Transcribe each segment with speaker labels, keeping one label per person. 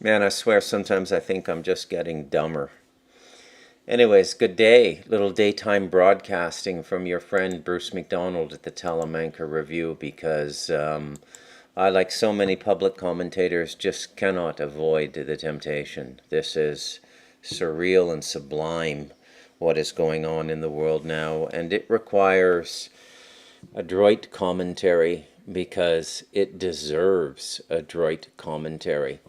Speaker 1: Man, I swear sometimes I think I'm just getting dumber. Anyways, good day. Little daytime broadcasting from your friend Bruce McDonald at the Talamanca Review because I, like so many public commentators, just cannot avoid the temptation. This is surreal and sublime what is going on in the world now, and it requires adroit commentary because it deserves adroit commentary.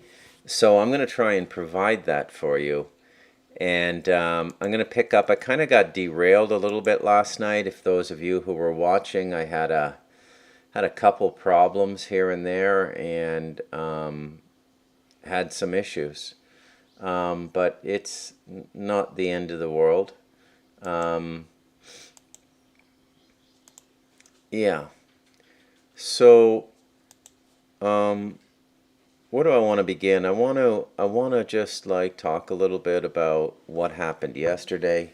Speaker 1: So I'm going to try and provide that for you. And I'm going to pick up. I kind of got derailed a little bit last night. If those of you who were watching, I had a couple problems here and there, and had some issues. But it's not the end of the world. Um, yeah. So, um, where do I want to begin? I want to just like talk a little bit about what happened yesterday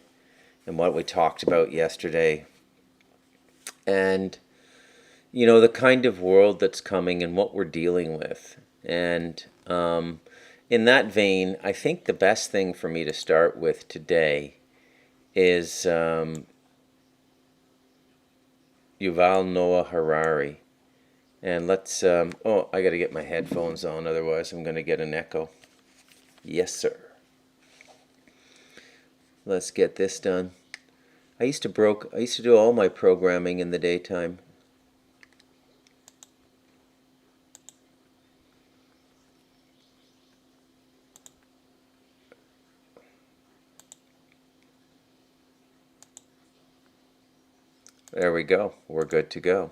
Speaker 1: and what we talked about yesterday, and the kind of world that's coming and what we're dealing with. And in that vein, I think the best thing for me to start with today is Yuval Noah Harari. And let's, oh, I got to get my headphones on, otherwise I'm going to get an echo. Yes, sir. Let's get this done. I used to do all my programming in the daytime. There we go. We're good to go.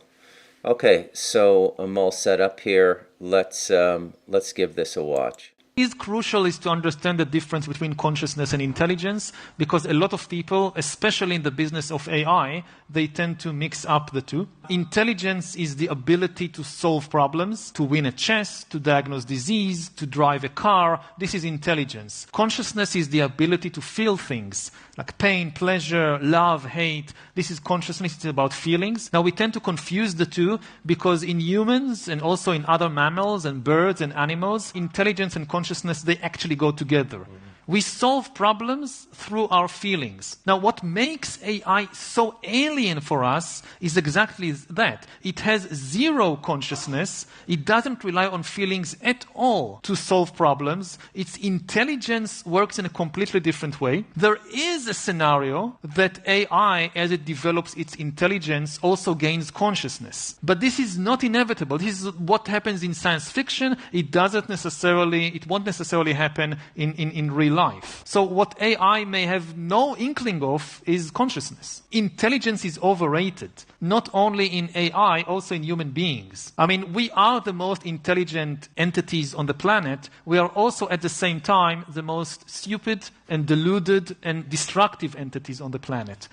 Speaker 1: Okay, so I'm all set up here. Let's give this a watch.
Speaker 2: Is crucial is to understand the difference between consciousness and intelligence, because a lot of people, especially in the business of AI, they tend to mix up the two. Intelligence is the ability to solve problems, to win a chess, to diagnose disease, to drive a car. This is intelligence. Consciousness is the ability to feel things like pain, pleasure, love, hate. This is consciousness. It's about feelings. Now we tend to confuse the two because in humans and also in other mammals and birds and animals, intelligence and consciousness, they actually go together. We solve problems through our feelings. Now, what makes AI so alien for us is exactly that. It has zero consciousness. It doesn't rely on feelings at all to solve problems. Its intelligence works in a completely different way. There is a scenario that AI, as it develops its intelligence, also gains consciousness. But this is not inevitable. This is what happens in science fiction. It won't necessarily happen in real life. So what AI may have no inkling of is consciousness. Intelligence is overrated, not only in AI, also in human beings. I mean, we are the most intelligent entities on the planet. We are also at the same time the most stupid and deluded and destructive entities on the planet.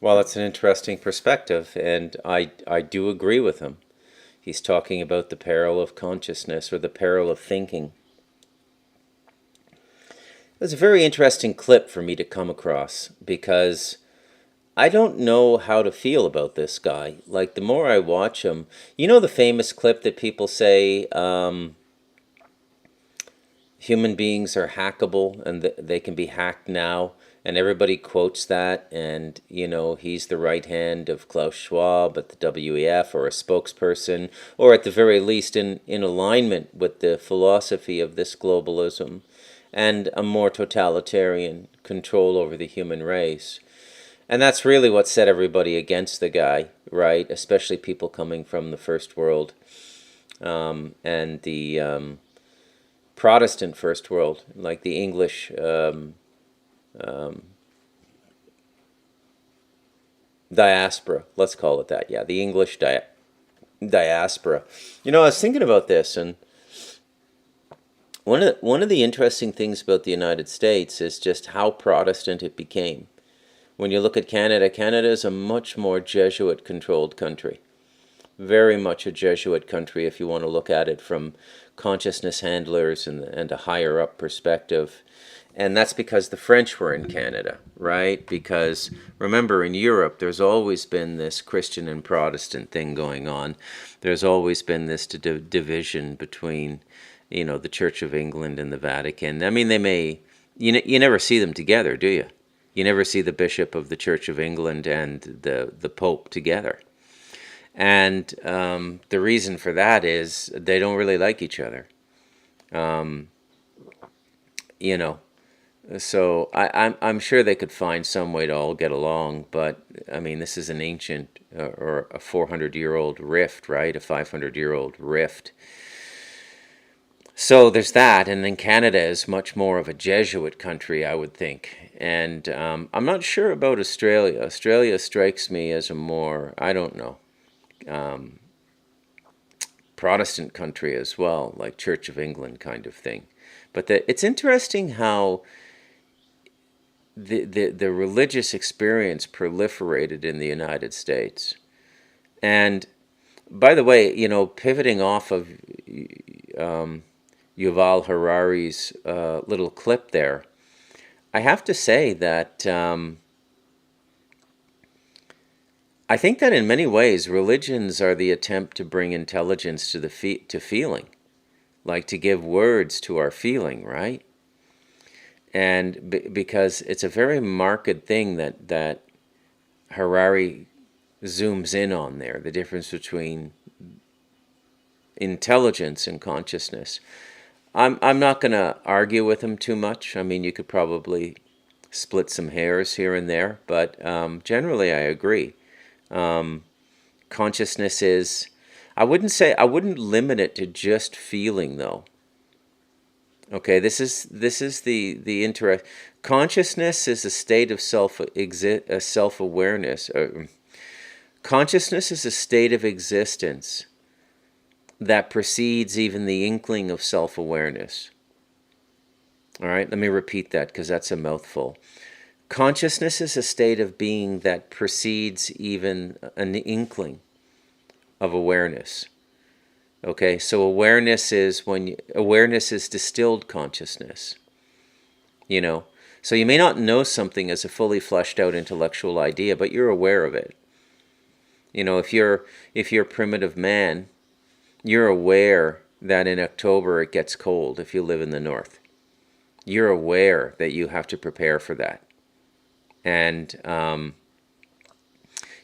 Speaker 1: Well, that's an interesting perspective, and I do agree with him. He's talking about the peril of consciousness or the peril of thinking. It was a very interesting clip for me to come across because I don't know how to feel about this guy. Like, the more I watch him, the famous clip that people say human beings are hackable and they can be hacked now, and everybody quotes that, and he's the right hand of Klaus Schwab at the WEF, or a spokesperson, or at the very least in alignment with the philosophy of this globalism and a more totalitarian control over the human race. And that's really what set everybody against the guy, right? Especially people coming from the first world and the Protestant first world, like the English diaspora. Let's call it that. Yeah, the English diaspora. I was thinking about this, and one of the interesting things about the United States is just how Protestant it became. When you look at Canada, Canada is a much more Jesuit-controlled country. Very much a Jesuit country if you want to look at it from consciousness handlers and a higher up perspective. And that's because the French were in Canada, right? Because remember, in Europe, there's always been this Christian and Protestant thing going on. There's always been this division between the Church of England and the Vatican. I mean, they may, you never see them together, do you? You never see the Bishop of the Church of England and the Pope together. And the reason for that is they don't really like each other. You know, so I'm sure they could find some way to all get along, but I mean, this is an ancient or a 400-year-old rift, right? A 500-year-old rift. So there's that, and then Canada is much more of a Jesuit country, I would think. And I'm not sure about Australia. Australia strikes me as a more, I don't know, Protestant country as well, like Church of England kind of thing. But it's interesting how the religious experience proliferated in the United States. And by the way, pivoting off of Yuval Harari's little clip there, I have to say that I think that in many ways religions are the attempt to bring intelligence to to feeling, like to give words to our feeling, right? And because it's a very marked thing that Harari zooms in on there, the difference between intelligence and consciousness. I'm not going to argue with him too much. I mean, you could probably split some hairs here and there, but generally I agree. Consciousness is, I wouldn't limit it to just feeling though. Okay, this is the interest. Consciousness is a state of self-awareness. Consciousness is a state of existence that precedes even the inkling of self-awareness. All right, let me repeat that because that's a mouthful. Consciousness is a state of being that precedes even an inkling of awareness. Okay, so awareness is distilled consciousness. So you may not know something as a fully fleshed out intellectual idea, but you're aware of it. If you're primitive man, you're aware that in October it gets cold if you live in the north. You're aware that you have to prepare for that. And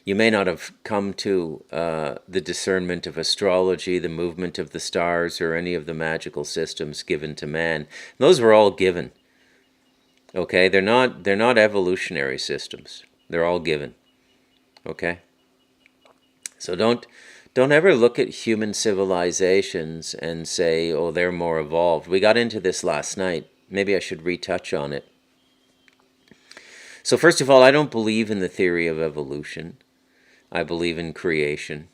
Speaker 1: you may not have come to the discernment of astrology, the movement of the stars, or any of the magical systems given to man. Those were all given. Okay, they're not evolutionary systems. They're all given. Okay? So don't ever look at human civilizations and say, oh, they're more evolved. We got into this last night. Maybe I should retouch on it. So first of all, I don't believe in the theory of evolution. I believe in creation.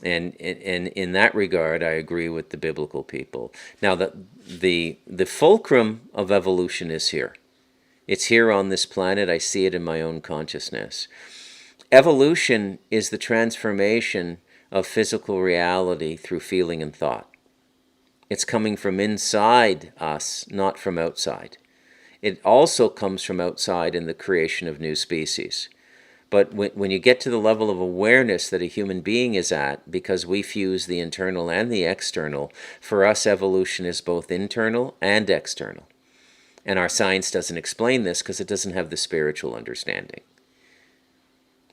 Speaker 1: And in that regard, I agree with the biblical people. Now, the fulcrum of evolution is here. It's here on this planet. I see it in my own consciousness. Evolution is the transformation of physical reality through feeling and thought. It's coming from inside us, not from outside. It also comes from outside in the creation of new species. But when you get to the level of awareness that a human being is at, because we fuse the internal and the external, for us evolution is both internal and external. And our science doesn't explain this because it doesn't have the spiritual understanding.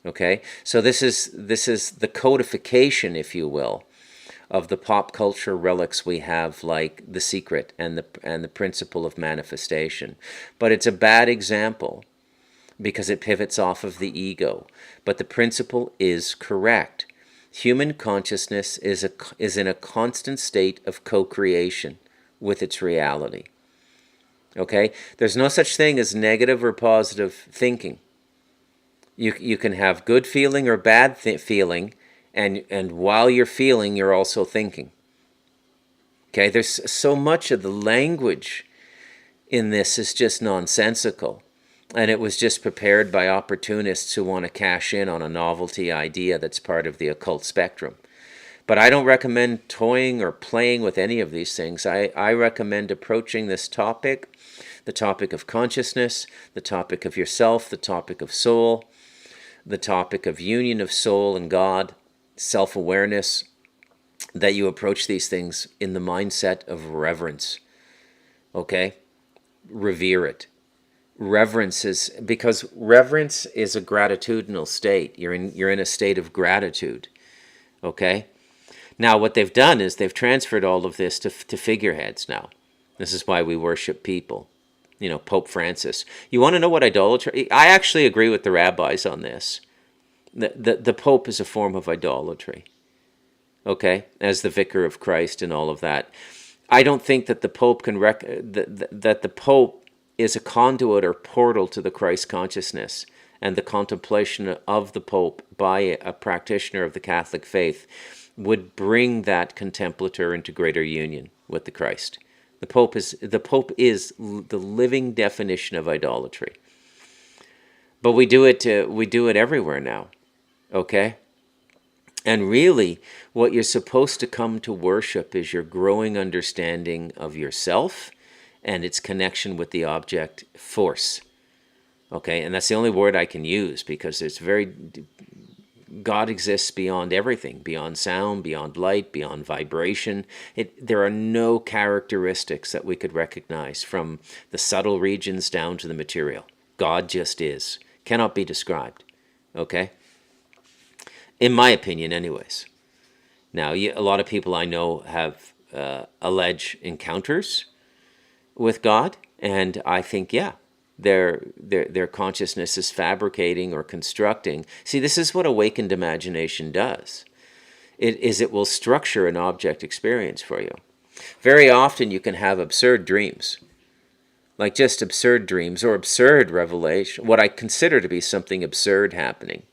Speaker 1: Okay? So this is the codification, if you will, of the pop culture relics we have, like The Secret and the Principle of Manifestation. But it's a bad example because it pivots off of the ego. But the principle is correct. Human consciousness is in a constant state of co-creation with its reality. Okay? There's no such thing as negative or positive thinking. You can have good feeling or bad feeling, and while you're feeling, you're also thinking. Okay? There's so much of the language in this is just nonsensical. And it was just prepared by opportunists who want to cash in on a novelty idea that's part of the occult spectrum. But I don't recommend toying or playing with any of these things. I recommend approaching this topic, the topic of consciousness, the topic of yourself, the topic of soul, the topic of union of soul and God, self-awareness, that you approach these things in the mindset of reverence. Okay? Revere it. Reverence is because reverence is a gratitudinal state. You're in a state of gratitude. Okay? Now what they've done is they've transferred all of this to figureheads now. This is why we worship people. You know, Pope Francis. You want to know what idolatry? I actually agree with the rabbis on this. The Pope is a form of idolatry. Okay? As the vicar of Christ and all of that. I don't think that the Pope can that the Pope is a conduit or portal to the Christ consciousness, and the contemplation of the Pope by a practitioner of the Catholic faith would bring that contemplator into greater union with the Christ. The Pope is the living definition of idolatry. But we do it everywhere now. Okay? And really, what you're supposed to come to worship is your growing understanding of yourself and its connection with the object force. Okay? And that's the only word I can use, because it's God exists beyond everything, beyond sound, beyond light, beyond vibration. There are no characteristics that we could recognize from the subtle regions down to the material. God just is. Cannot be described. Okay? In my opinion, anyways. Now, a lot of people I know have alleged encounters with God, and I think, yeah, their consciousness is fabricating or constructing. See, this is what awakened imagination does. It will structure an object experience for you. Very often you can have absurd dreams, like just absurd dreams or absurd revelation, what I consider to be something absurd happening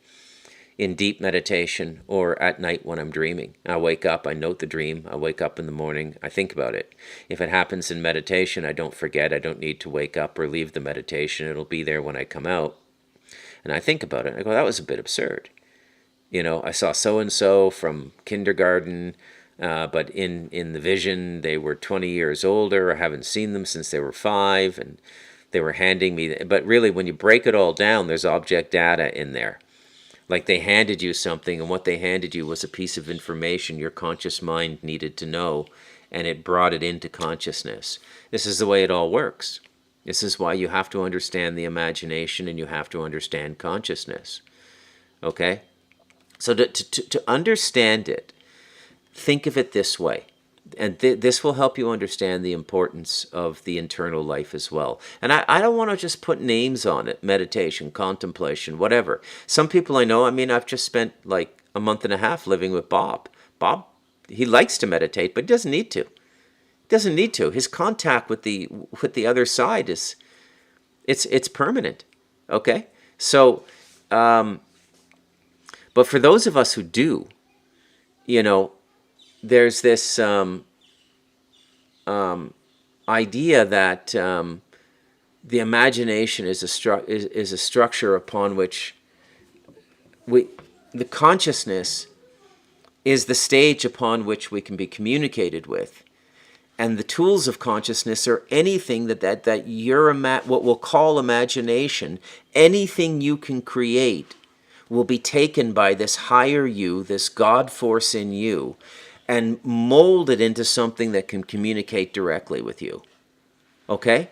Speaker 1: in deep meditation or at night when I'm dreaming. I wake up, I note the dream, I wake up in the morning, I think about it. If it happens in meditation, I don't forget, I don't need to wake up or leave the meditation. It'll be there when I come out. And I think about it, I go, that was a bit absurd. You know, I saw so-and-so from kindergarten, but in the vision, they were 20 years older. I haven't seen them since they were 5, and they were handing me, but really when you break it all down, there's object data in there. Like they handed you something, and what they handed you was a piece of information your conscious mind needed to know, and it brought it into consciousness. This is the way it all works. This is why you have to understand the imagination and you have to understand consciousness. Okay? So to understand it, think of it this way. And this will help you understand the importance of the internal life as well. And I don't want to just put names on it, meditation, contemplation, whatever. Some people I know, I mean, I've just spent like a month and a half living with Bob. Bob, he likes to meditate, but he doesn't need to. He doesn't need to. His contact with the other side is, it's permanent. Okay? So, but for those of us who do, you know, there's this idea that the imagination is a structure upon which the consciousness is the stage upon which we can be communicated with, and the tools of consciousness are anything that you're what we'll call imagination. Anything you can create will be taken by this higher you, this God force in you, and molded into something that can communicate directly with you. Okay?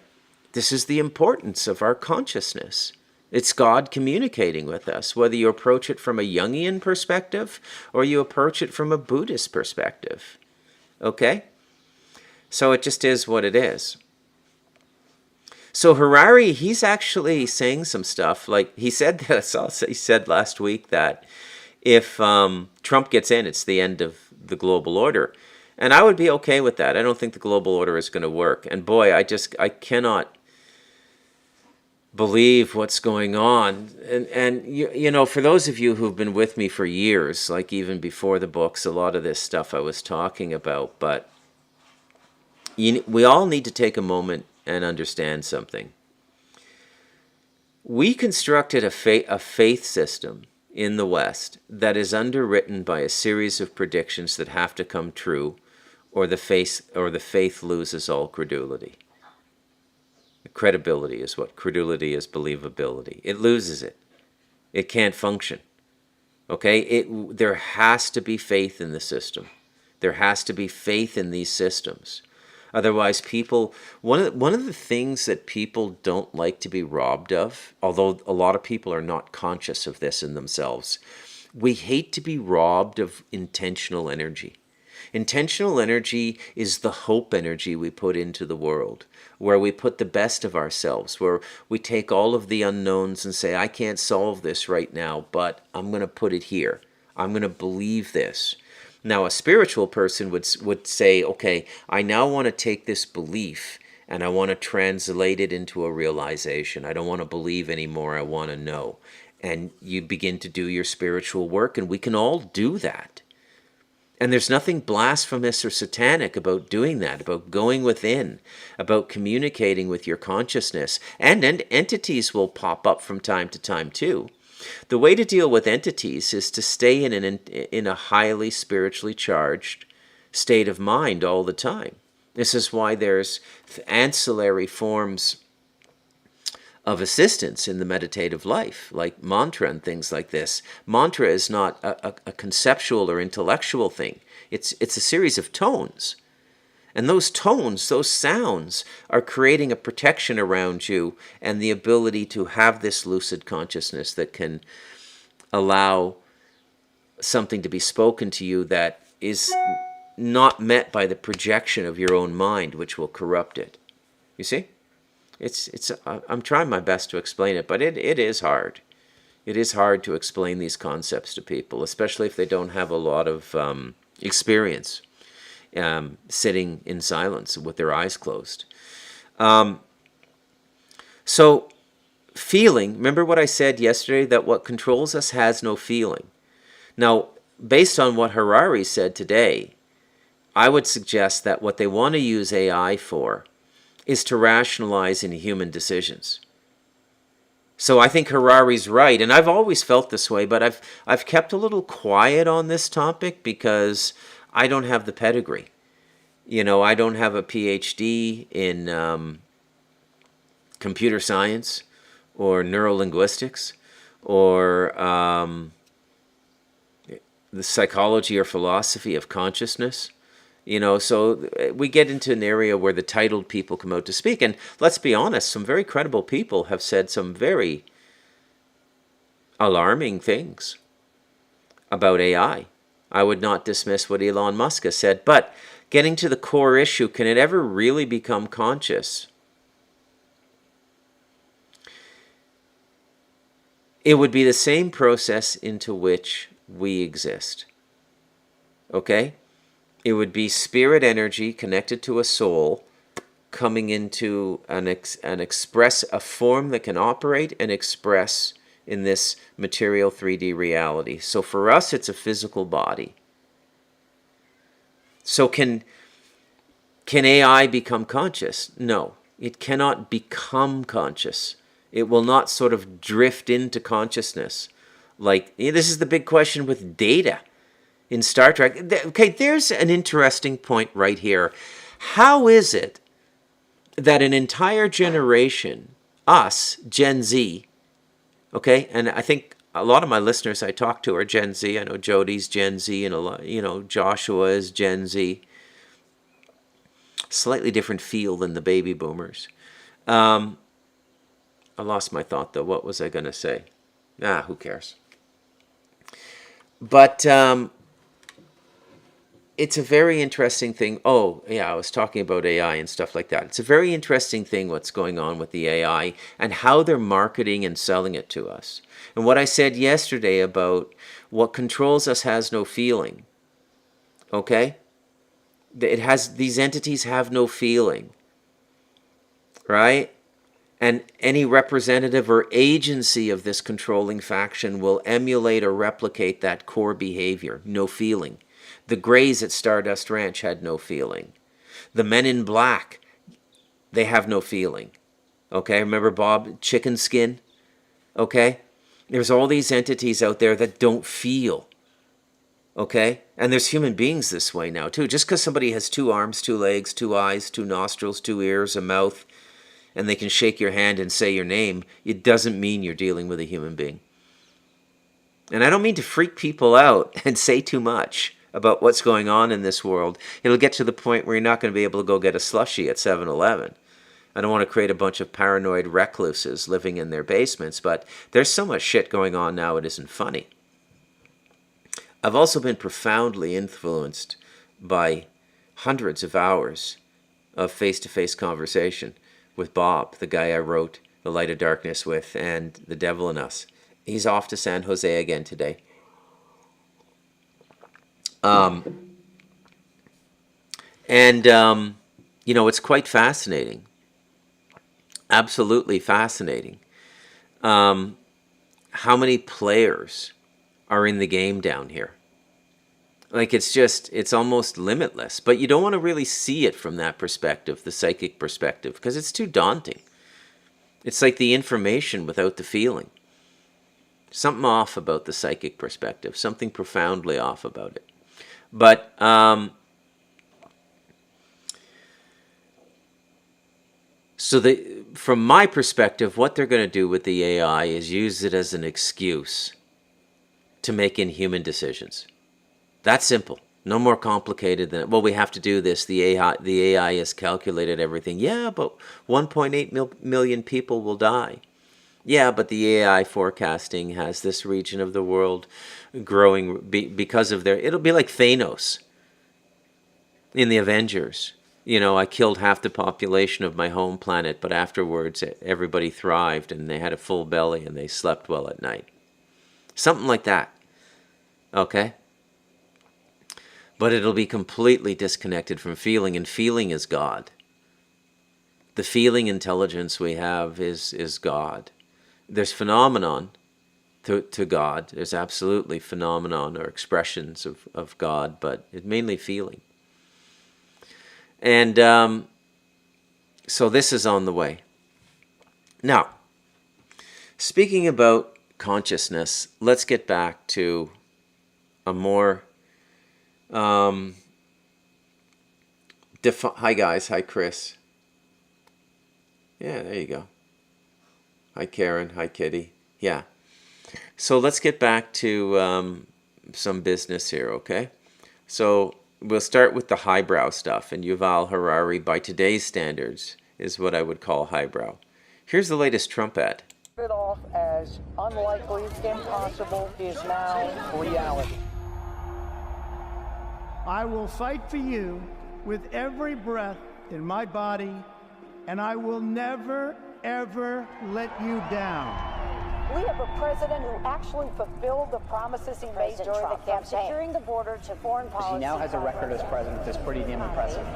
Speaker 1: This is the importance of our consciousness. It's God communicating with us, whether you approach it from a Jungian perspective or you approach it from a Buddhist perspective. Okay? So it just is what it is. So Harari, he's actually saying some stuff. Like he said he said last week that if Trump gets in, it's the end of the global order. And I would be okay with that. I don't think the global order is going to work. And boy, I cannot believe what's going on. And you know, for those of you who've been with me for years, like even before the books, a lot of this stuff I was talking about, but we all need to take a moment and understand something. We constructed a faith system in the West that is underwritten by a series of predictions that have to come true, or the faith loses all credulity. Credibility is what credulity is. Believability. It loses it. It can't function. Okay? There has to be faith in the system. There has to be faith in these systems. Otherwise, people, one of the things that people don't like to be robbed of, although a lot of people are not conscious of this in themselves, we hate to be robbed of intentional energy. Intentional energy is the hope energy we put into the world, where we put the best of ourselves, where we take all of the unknowns and say, I can't solve this right now, but I'm going to put it here. I'm going to believe this. Now, a spiritual person would say, okay, I now want to take this belief and I want to translate it into a realization. I don't want to believe anymore. I want to know. And you begin to do your spiritual work, and we can all do that. And there's nothing blasphemous or satanic about doing that, about going within, about communicating with your consciousness. And entities will pop up from time to time too. The way to deal with entities is to stay in a highly spiritually charged state of mind all the time. This is why there's ancillary forms of assistance in the meditative life, like mantra and things like this. Mantra is not a conceptual or intellectual thing. It's a series of tones. And those tones, those sounds, are creating a protection around you and the ability to have this lucid consciousness that can allow something to be spoken to you that is not met by the projection of your own mind, which will corrupt it. You see? I'm trying my best to explain it, but it is hard. It is hard to explain these concepts to people, especially if they don't have a lot of experience sitting in silence with their eyes closed. So feeling, remember what I said yesterday, that what controls us has no feeling. Now, based on what Harari said today, I would suggest that what they want to use AI for is to rationalize in human decisions. So I think Harari's right, and I've always felt this way, but I've kept a little quiet on this topic because I don't have the pedigree. You know, I don't have a PhD in computer science or neurolinguistics or the psychology or philosophy of consciousness. You know, so we get into an area where the titled people come out to speak. And let's be honest, some very credible people have said some very alarming things about AI. I would not dismiss what Elon Musk has said. But getting to the core issue, can it ever really become conscious? It would be the same process into which we exist. Okay? It would be spirit energy connected to a soul coming into a form that can operate and express in this material 3D reality. So for us, it's a physical body. So can AI become conscious? No, it cannot become conscious. It will not sort of drift into consciousness. Like, this is the big question with Data in Star Trek. Okay, there's an interesting point right here. How is it that an entire generation, us, Gen Z, okay, and I think a lot of my listeners I talk to are Gen Z. I know Jody's Gen Z, and a lot, Joshua is Gen Z. Slightly different feel than the baby boomers. I lost my thought though. What was I going to say? Who cares? But it's a very interesting thing. Oh, yeah, I was talking about AI and stuff like that. It's a very interesting thing what's going on with the AI and how they're marketing and selling it to us. And what I said yesterday about what controls us has no feeling. Okay? These entities have no feeling. Right? And any representative or agency of this controlling faction will emulate or replicate that core behavior. No feeling. The Greys at Stardust Ranch had no feeling. The Men in Black, they have no feeling. Okay, remember Bob Chicken Skin? Okay? There's all these entities out there that don't feel. Okay? And there's human beings this way now too. Just because somebody has 2 arms, 2 legs, 2 eyes, 2 nostrils, 2 ears, a mouth, and they can shake your hand and say your name, it doesn't mean you're dealing with a human being. And I don't mean to freak people out and say too much. about what's going on in this world, it'll get to the point where you're not going to be able to go get a slushie at 7-Eleven. I don't want to create a bunch of paranoid recluses living in their basements, but there's so much shit going on now it isn't funny. I've also been profoundly influenced by hundreds of hours of face-to-face conversation with Bob, the guy I wrote The Light of Darkness with, and The Devil in Us. He's off to San Jose again today. It's quite fascinating. Absolutely fascinating. How many players are in the game down here? Like, it's almost limitless. But you don't want to really see it from that perspective, the psychic perspective, because it's too daunting. It's like the information without the feeling. Something off about the psychic perspective, something profoundly off about it. But from my perspective, what they're going to do with the AI is use it as an excuse to make inhuman decisions. That's simple. No more complicated than, well, we have to do this. The AI has calculated everything. Yeah, but 1.8 million people will die. Yeah, but the AI forecasting has this region of the world growing because of it'll be like Thanos in the Avengers. I killed half the population of my home planet, but afterwards everybody thrived and they had a full belly and they slept well at night. Something like that. Okay? But it'll be completely disconnected from feeling, and feeling is God. The feeling intelligence we have is God. There's phenomenon to God. There's absolutely phenomenon or expressions of God, but it's mainly feeling. And so this is on the way. Now, speaking about consciousness, let's get back to a more... Hi guys, hi Chris. Yeah, there you go. Hi Karen, hi Kitty. Yeah. So let's get back to some business here, okay? So we'll start with the highbrow stuff, and Yuval Harari, by today's standards, is what I would call highbrow. Here's the latest Trump ad.
Speaker 3: It off as unlikely, impossible, is now reality.
Speaker 4: I will fight for you with every breath in my body, and I will never, ever let you down.
Speaker 5: We have a president who actually fulfilled the promises he made during the campaign. Securing the border to foreign policy.
Speaker 3: He now has a record as president that's pretty damn impressive.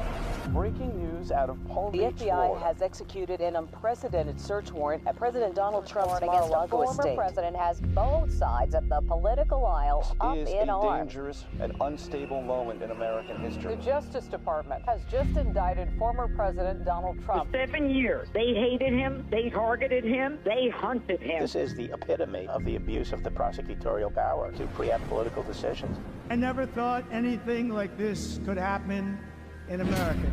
Speaker 3: Breaking news out of Palm Beach,
Speaker 5: The FBI has executed an unprecedented search warrant at President Donald Trump's Mar-a-Lago estate. The former president has both sides of the political aisle up in arms.
Speaker 3: This is a dangerous and unstable moment in American history.
Speaker 5: The Justice Department has just indicted former President Donald Trump.
Speaker 6: For 7 years, they hated him, they targeted him, they hunted him.
Speaker 3: This is the epitome of the abuse of the prosecutorial power to preempt political decisions.
Speaker 4: I never thought anything like this could happen in America.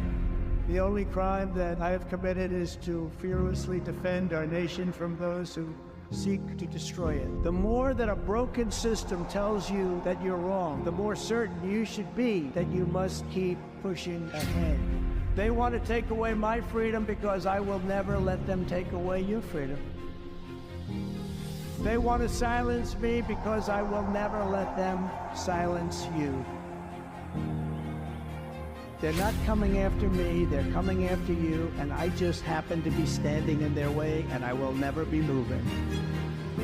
Speaker 4: The only crime that I have committed is to fearlessly defend our nation from those who seek to destroy it. The more that a broken system tells you that you're wrong, the more certain you should be that you must keep pushing ahead. They want to take away my freedom because I will never let them take away your freedom. They want to silence me because I will never let them silence you. They're not coming after me, they're coming after you, and I just happen to be standing in their way, and I will never be moving.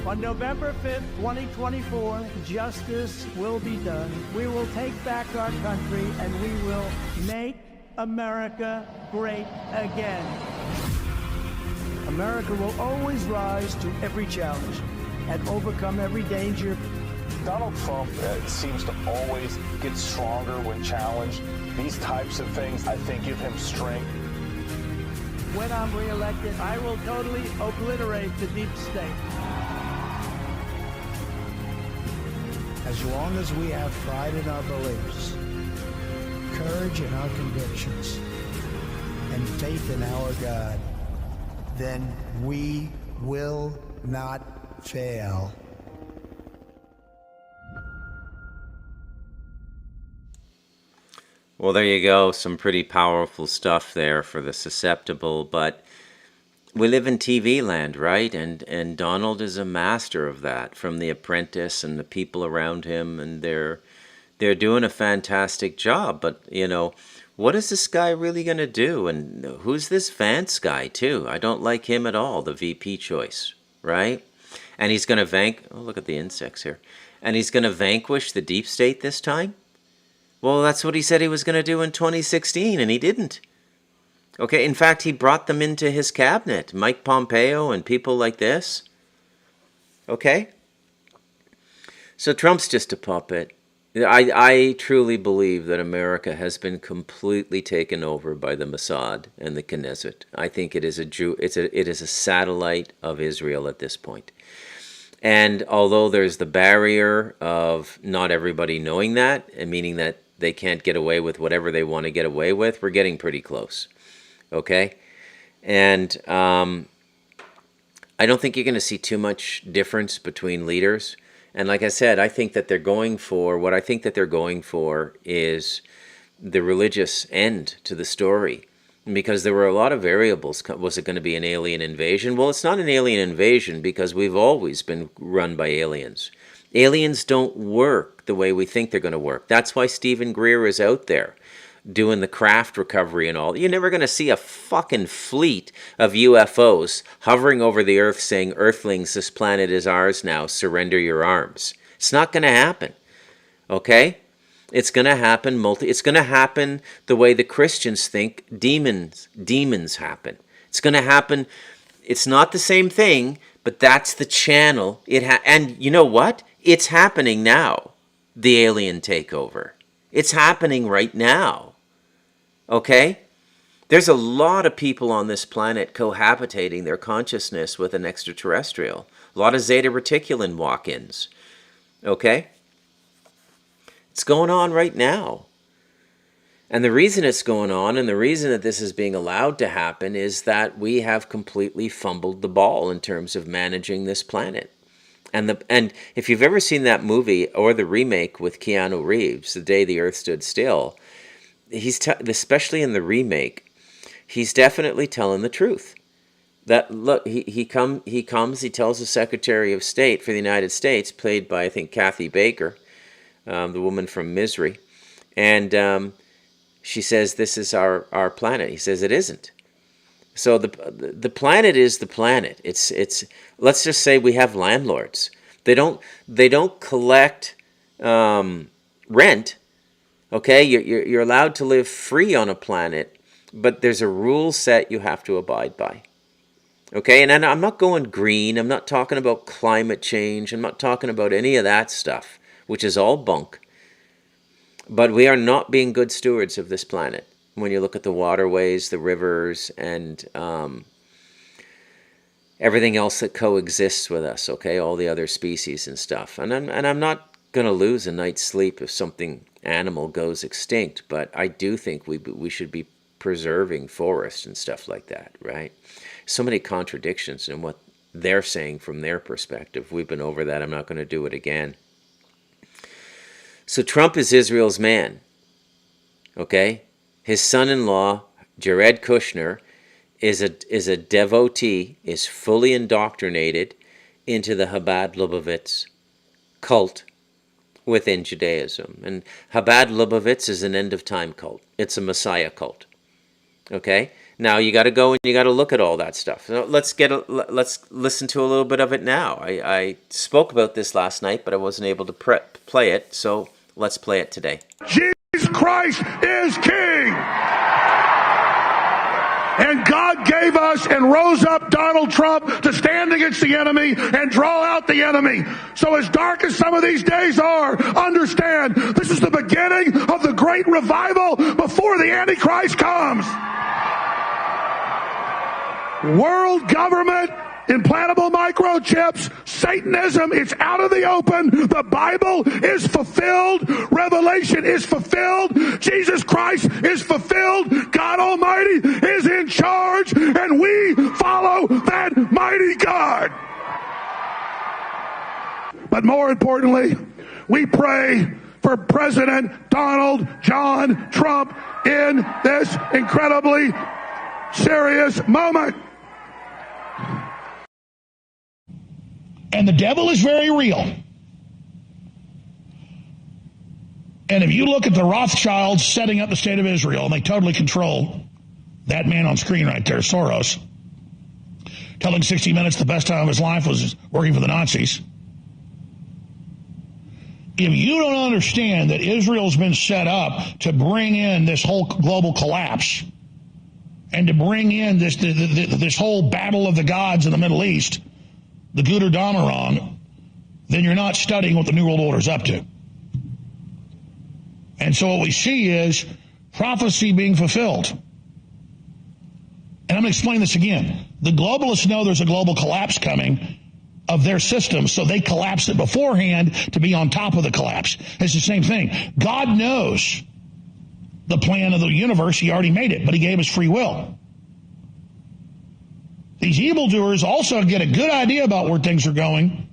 Speaker 4: On November 5th, 2024, justice will be done. We will take back our country, and we will make America great again. America will always rise to every challenge and overcome every danger.
Speaker 7: Donald Trump seems to always get stronger when challenged. These types of things, I think, give him strength.
Speaker 4: When I'm reelected, I will totally obliterate the deep state. As long as we have pride in our beliefs, courage in our convictions, and faith in our God, then we will not fail.
Speaker 1: Well, there you go. Some pretty powerful stuff there for the susceptible, but we live in TV land, right? And Donald is a master of that, from The Apprentice and the people around him, and they're doing a fantastic job. But, you know, what is this guy really going to do? And who's this Vance guy, too? I don't like him at all, the VP choice, right? And he's going to oh, look at the insects here. And he's going to vanquish the deep state this time? Well, that's what he said he was going to do in 2016, and he didn't. Okay, in fact, he brought them into his cabinet, Mike Pompeo and people like this. Okay? So Trump's just a puppet. I truly believe that America has been completely taken over by the Mossad and the Knesset. I think it is a satellite of Israel at this point. And although there's the barrier of not everybody knowing that, and meaning that they can't get away with whatever they want to get away with, we're getting pretty close. Okay? And I don't think you're going to see too much difference between leaders. And like I said, I think that they're going for, what I think that they're going for is the religious end to the story. Because there were a lot of variables. Was it going to be an alien invasion? Well, it's not an alien invasion because we've always been run by aliens. Aliens don't work the way we think they're going to work. That's why Stephen Greer is out there doing the craft recovery and all. You're never going to see a fucking fleet of UFOs hovering over the Earth saying, Earthlings, this planet is ours now, surrender your arms. It's not going to happen. Okay? It's going to happen it's going to happen the way the Christians think demons happen. It's going to happen. It's not the same thing, but that's the channel. And you know what? It's happening now, the alien takeover. It's happening right now. Okay? There's a lot of people on this planet cohabitating their consciousness with an extraterrestrial. A lot of Zeta Reticulan walk-ins. Okay? It's going on right now. And the reason it's going on and the reason that this is being allowed to happen is that we have completely fumbled the ball in terms of managing this planet. And if you've ever seen that movie or the remake with Keanu Reeves, The Day the Earth Stood Still, especially in the remake, he's definitely telling the truth. That look, he tells the Secretary of State for the United States, played by I think Kathy Baker, the woman from Misery, and she says, "This is our planet." He says, "It isn't." So the planet is the planet. It's let's just say we have landlords. They don't collect rent. Okay, you're allowed to live free on a planet, but there's a rule set you have to abide by. Okay, and I'm not going green. I'm not talking about climate change. I'm not talking about any of that stuff, which is all bunk. But we are not being good stewards of this planet. When you look at the waterways, the rivers, and everything else that coexists with us, okay, all the other species and stuff. And I'm not going to lose a night's sleep if something animal goes extinct, but I do think we should be preserving forests and stuff like that, right? So many contradictions in what they're saying from their perspective. We've been over that. I'm not going to do it again. So Trump is Israel's man, okay? His son-in-law, Jared Kushner, is a devotee, is fully indoctrinated into the Chabad Lubavitch cult within Judaism. And Chabad Lubavitch is an end-of-time cult. It's a Messiah cult. Okay? Now you got to go and you got to look at all that stuff. So let's listen to a little bit of it now. I spoke about this last night, but I wasn't able to play it, so let's play it today.
Speaker 8: Jesus Christ is King. And God gave us and rose up Donald Trump to stand against the enemy and draw out the enemy. So as dark as some of these days are, understand this is the beginning of the great revival before the Antichrist comes. World government, implantable microchips, Satanism, it's out of the open. The Bible is fulfilled. Revelation is fulfilled. Jesus Christ is fulfilled. God Almighty is in charge, and we follow that mighty God. But more importantly, we pray for President Donald John Trump in this incredibly serious moment.
Speaker 9: And the devil is very real. And if you look at the Rothschilds setting up the state of Israel, and they totally control that man on screen right there, Soros, telling 60 Minutes the best time of his life was working for the Nazis. If you don't understand that Israel's been set up to bring in this whole global collapse and to bring in this whole battle of the gods in the Middle East, the Guder Damaron, then you're not studying what the New World Order is up to. And so what we see is prophecy being fulfilled. And I'm going to explain this again. The globalists know there's a global collapse coming of their system, so they collapse it beforehand to be on top of the collapse. It's the same thing. God knows the plan of the universe. He already made it, but he gave us free will. These evildoers also get a good idea about where things are going.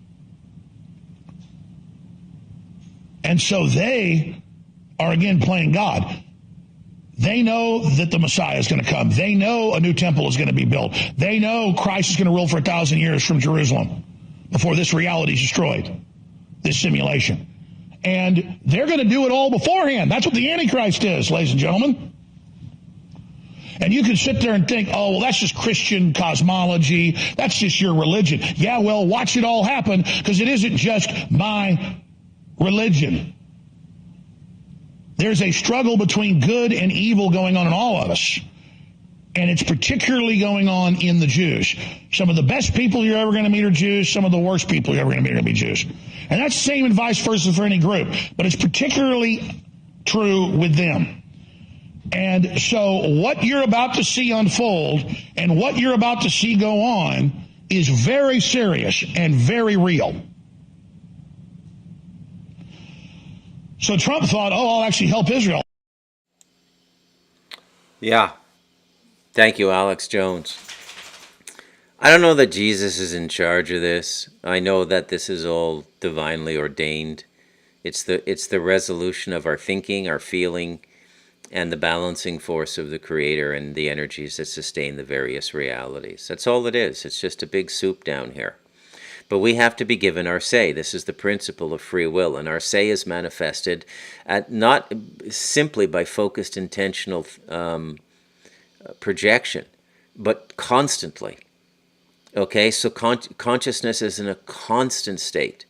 Speaker 9: And so they are again playing God. They know that the Messiah is going to come. They know a new temple is going to be built. They know Christ is going to rule for 1,000 years from Jerusalem before this reality is destroyed, this simulation. And they're going to do it all beforehand. That's what the Antichrist is, ladies and gentlemen. And you can sit there and think, oh, well, that's just Christian cosmology. That's just your religion. Yeah, well, watch it all happen, because it isn't just my religion. There's a struggle between good and evil going on in all of us. And it's particularly going on in the Jews. Some of the best people you're ever going to meet are Jews. Some of the worst people you're ever going to meet are going to be Jews. And that's the same and vice versa for any group. But it's particularly true with them. And so what you're about to see unfold and what you're about to see go on is very serious and very real. So Trump thought, oh, I'll actually help Israel.
Speaker 1: Yeah. Thank you, Alex Jones. I don't know that Jesus is in charge of this. I know that this is all divinely ordained. It's the resolution of our thinking, our feeling, and the balancing force of the Creator and the energies that sustain the various realities. That's all it is. It's just a big soup down here. But we have to be given our say. This is the principle of free will, and our say is manifested not simply by focused, intentional projection, but constantly. Okay, so consciousness is in a constant state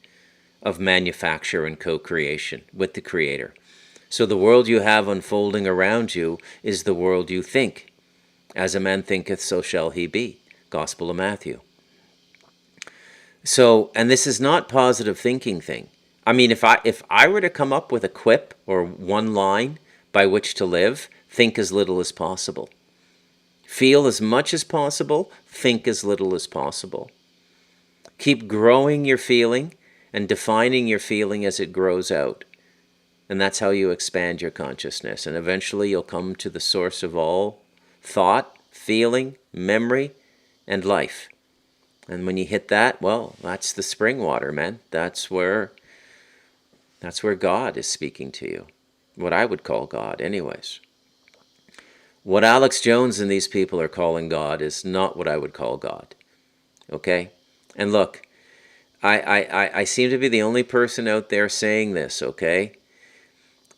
Speaker 1: of manufacture and co-creation with the Creator. So the world you have unfolding around you is the world you think. As a man thinketh, so shall he be. Gospel of Matthew. So, and this is not positive thinking thing. I mean, if I were to come up with a quip or one line by which to live, think as little as possible. Feel as much as possible, think as little as possible. Keep growing your feeling and defining your feeling as it grows out. And that's how you expand your consciousness. And eventually you'll come to the source of all thought, feeling, memory, and life. And when you hit that, well, that's the spring water, man. That's where God is speaking to you. What I would call God, anyways. What Alex Jones and these people are calling God is not what I would call God. Okay? And look, I seem to be the only person out there saying this, okay?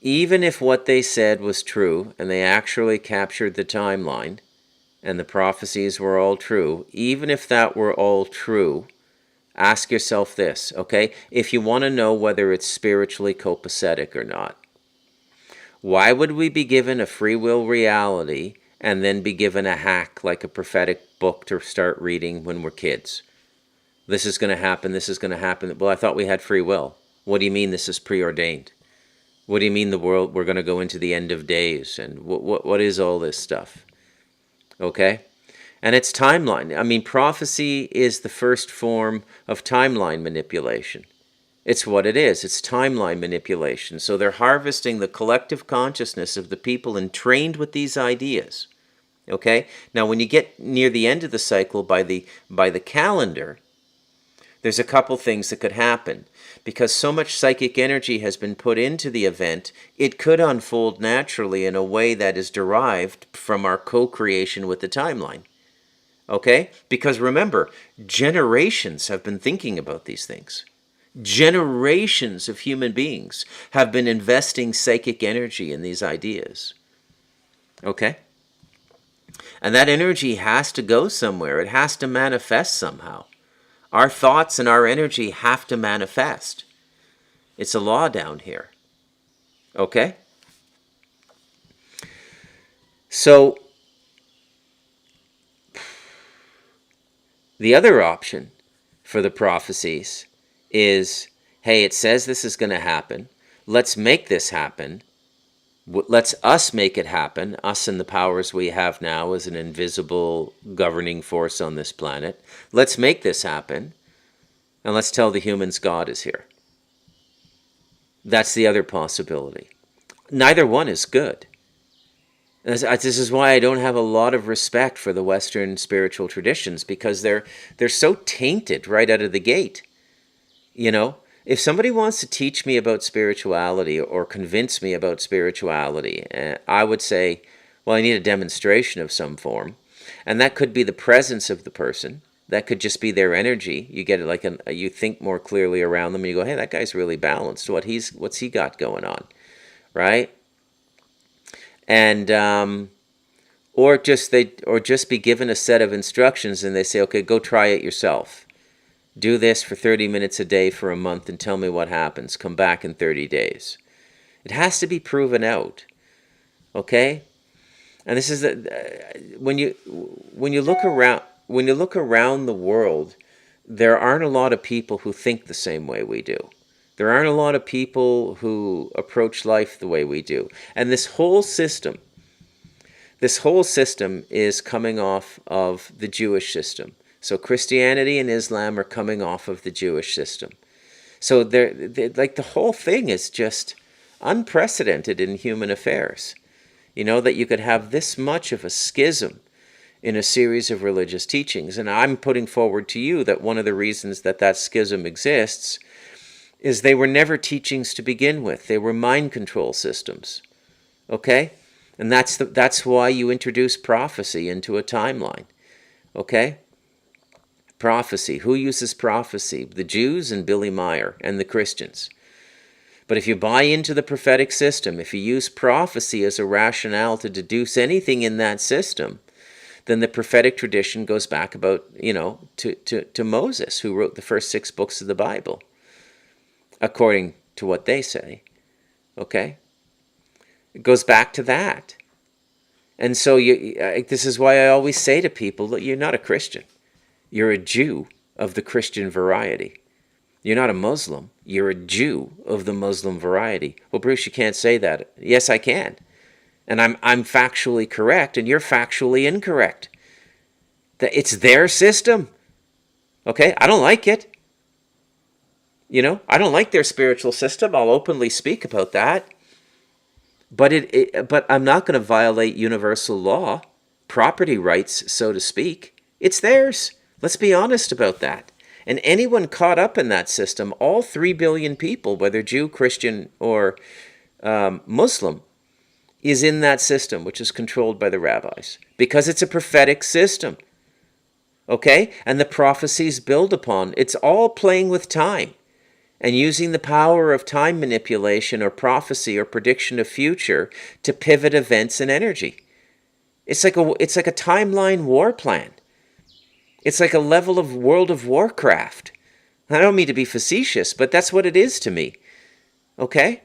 Speaker 1: Even if what they said was true, and they actually captured the timeline, and the prophecies were all true, even if that were all true, ask yourself this, okay? If you want to know whether it's spiritually copacetic or not. Why would we be given a free will reality and then be given a hack like a prophetic book to start reading when we're kids? This is going to happen, this is going to happen. Well, I thought we had free will. What do you mean this is preordained? What do you mean the world, we're going to go into the end of days? And what is all this stuff? Okay? And it's timeline. I mean, prophecy is the first form of timeline manipulation. It's what it is. It's timeline manipulation. So they're harvesting the collective consciousness of the people entrained with these ideas. Okay? Now, when you get near the end of the cycle by the calendar, There's a couple things that could happen. Because so much psychic energy has been put into the event, it could unfold naturally in a way that is derived from our co-creation with the timeline. Okay? Because remember, generations have been thinking about these things. Generations of human beings have been investing psychic energy in these ideas. Okay? And that energy has to go somewhere. It has to manifest somehow. Our thoughts and our energy have to manifest. It's a law down here. Okay? So, the other option for the prophecies is, hey, it says this is going to happen. Let's make this happen. Let's us make it happen, us and the powers we have now as an invisible governing force on this planet. Let's make this happen, and let's tell the humans God is here. That's the other possibility. Neither one is good. This is why I don't have a lot of respect for the Western spiritual traditions, because they're so tainted right out of the gate. You know, if somebody wants to teach me about spirituality or convince me about spirituality, I would say, well, I need a demonstration of some form. And that could be the presence of the person. That could just be their energy. You get it like you think more clearly around them and you go, hey, that guy's really balanced. What's he got going on? Right? And or just be given a set of instructions and they say, okay, go try it yourself. Do this for 30 minutes a day for a month and tell me what happens. Come back in 30 days. It has to be proven out. Okay? And this is when you look around the world, there aren't a lot of people who think the same way we do. There aren't a lot of people who approach life the way we do. And this whole system is coming off of the Jewish system. So Christianity and Islam are coming off of the Jewish system. So they're like the whole thing is just unprecedented in human affairs. You know, that you could have this much of a schism in a series of religious teachings. And I'm putting forward to you that one of the reasons that schism exists is they were never teachings to begin with. They were mind control systems. Okay? And that's why you introduce prophecy into a timeline. Okay? Prophecy. Who uses prophecy? The Jews and Billy Meyer and the Christians. But if you buy into the prophetic system, if you use prophecy as a rationale to deduce anything in that system, then the prophetic tradition goes back to Moses, who wrote the first 6 books of the Bible, according to what they say. Okay? It goes back to that. And so this is why I always say to people that you're not a Christian. You're a Jew of the Christian variety. You're not a Muslim. You're a Jew of the Muslim variety. Well, Bruce, you can't say that. Yes, I can. And I'm factually correct, and you're factually incorrect. It's their system. Okay? I don't like it. You know, I don't like their spiritual system. I'll openly speak about that. But but I'm not going to violate universal law, property rights, so to speak. It's theirs. Let's be honest about that. And anyone caught up in that system, all 3 billion people, whether Jew, Christian, or Muslim, is in that system, which is controlled by the rabbis. Because it's a prophetic system. Okay? And the prophecies build upon. It's all playing with time. And using the power of time manipulation or prophecy or prediction of future to pivot events and energy. It's like a timeline war plan. It's like a level of World of Warcraft. I don't mean to be facetious, but that's what it is to me. Okay?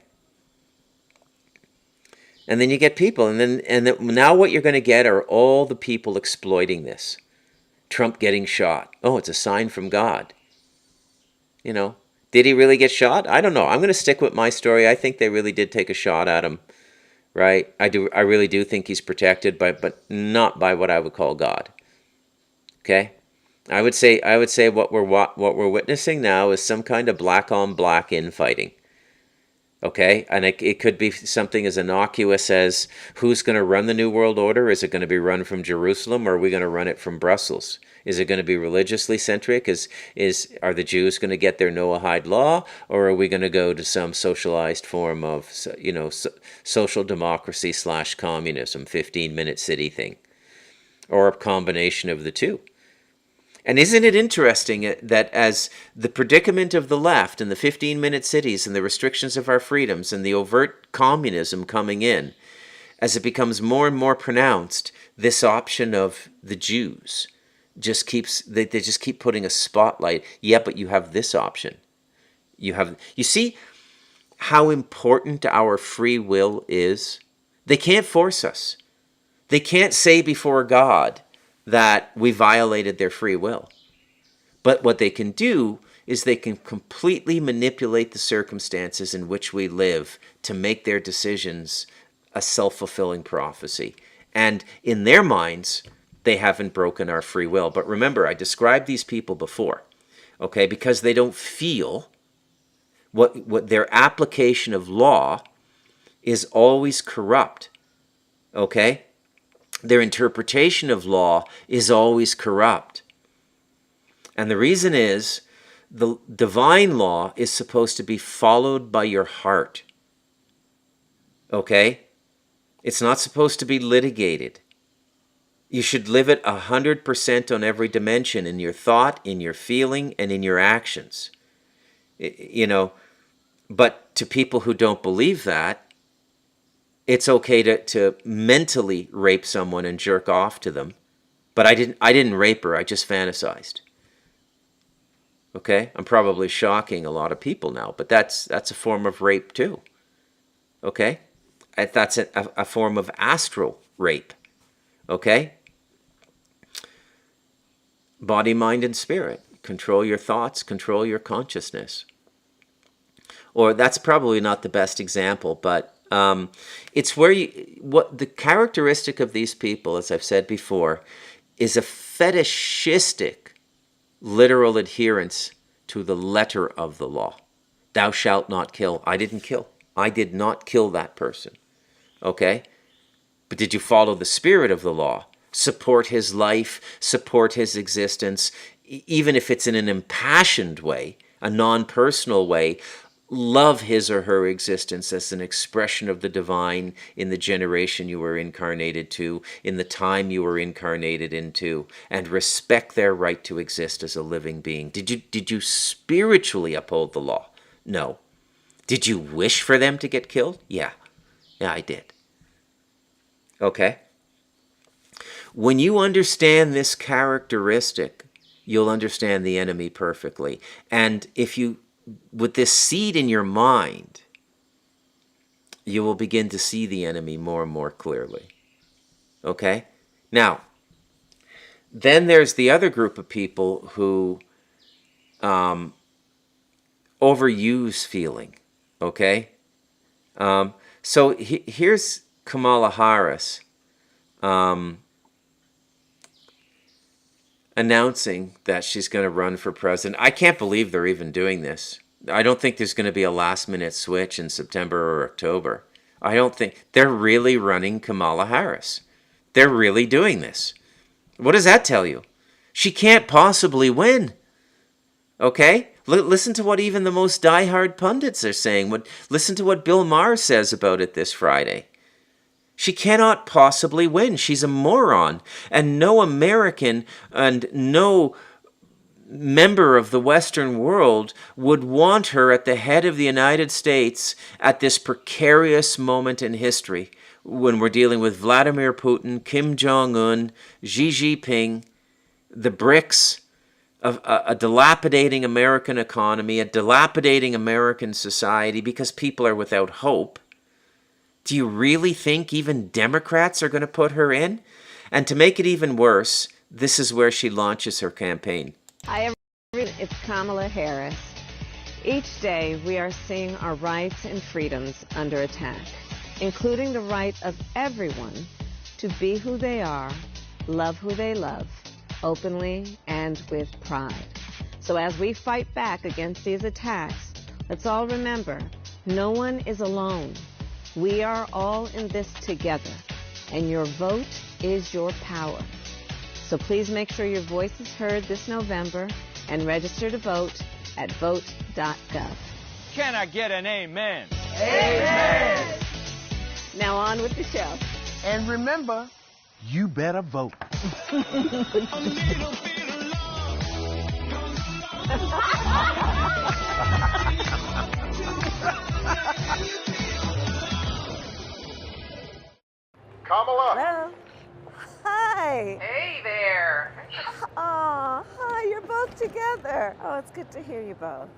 Speaker 1: And then you get people, and now what you're going to get are all the people exploiting this. Trump getting shot. Oh, it's a sign from God. You know, did he really get shot? I don't know. I'm going to stick with my story. I think they really did take a shot at him. Right? I really do think he's protected, but not by what I would call God. Okay? I would say what we're witnessing now is some kind of black on black infighting. Okay, and it could be something as innocuous as who's going to run the New World Order? Is it going to be run from Jerusalem, or are we going to run it from Brussels? Is it going to be religiously centric? Are the Jews going to get their Noahide law, or are we going to go to some socialized form of social democracy / communism, 15-minute city thing, or a combination of the two? And isn't it interesting that as the predicament of the left and the 15-minute cities and the restrictions of our freedoms and the overt communism coming in, as it becomes more and more pronounced, this option of the Jews just keeps, they just keep putting a spotlight. Yeah, but you have this option. You see how important our free will is? They can't force us. They can't say before God that we violated their free will. But what they can do is they can completely manipulate the circumstances in which we live to make their decisions a self-fulfilling prophecy. And in their minds, they haven't broken our free will. But remember, I described these people before, okay, because they don't feel what their application of law is always corrupt, okay? Their interpretation of law is always corrupt. And the reason is the divine law is supposed to be followed by your heart. Okay? It's not supposed to be litigated. You should live it 100% on every dimension, in your thought, in your feeling, and in your actions. But to people who don't believe that, it's okay to mentally rape someone and jerk off to them, but I didn't rape her. I just fantasized. Okay, I'm probably shocking a lot of people now, but that's a form of rape too. Okay, that's a form of astral rape. Okay, body, mind, and spirit. Control your thoughts. Control your consciousness. Or that's probably not the best example, but it's where what the characteristic of these people, as I've said before, is a fetishistic literal adherence to the letter of the law. Thou shalt not kill. I didn't kill. I did not kill that person. Okay? But did you follow the spirit of the law? Support his life, support his existence, even if it's in an impassioned way, a non-personal way. Love his or her existence as an expression of the divine in the generation you were incarnated to, in the time you were incarnated into, and respect their right to exist as a living being. Did you spiritually uphold the law? No. Did you wish for them to get killed? Yeah. Yeah, I did. Okay? When you understand this characteristic, you'll understand the enemy perfectly. And if you with this seed in your mind, you will begin to see the enemy more and more clearly. Okay? Now, then there's the other group of people who overuse feeling. Okay? So here's Kamala Harris announcing that she's going to run for president. I can't believe they're even doing this. I don't think there's going to be a last-minute switch in September or October. I don't think they're really running Kamala Harris. They're really doing this. What does that tell you? She can't possibly win. Okay? Listen to what even the most diehard pundits are saying. Listen to what Bill Maher says about it this Friday. She cannot possibly win. She's a moron. And no American and no member of the Western world would want her at the head of the United States at this precarious moment in history when we're dealing with Vladimir Putin, Kim Jong-un, Xi Jinping, the BRICS, a dilapidating American economy, a dilapidating American society because people are without hope. Do you really think even Democrats are going to put her in? And to make it even worse, this is where she launches her campaign.
Speaker 10: Hi, everyone. It's Kamala Harris. Each day, we are seeing our rights and freedoms under attack, including the right of everyone to be who they are, love who they love, openly and with pride. So as we fight back against these attacks, let's all remember No one is alone. We are all in this together, and your vote is your power. So please make sure your voice is heard this November and register to vote at vote.gov.
Speaker 11: Can I get an amen?
Speaker 10: Amen! Now on with the show.
Speaker 11: And remember, you better vote.
Speaker 12: Kamala.
Speaker 13: Hello. Hi.
Speaker 14: Hey there.
Speaker 13: Oh, hi. You're both together. Oh, it's good to hear you both.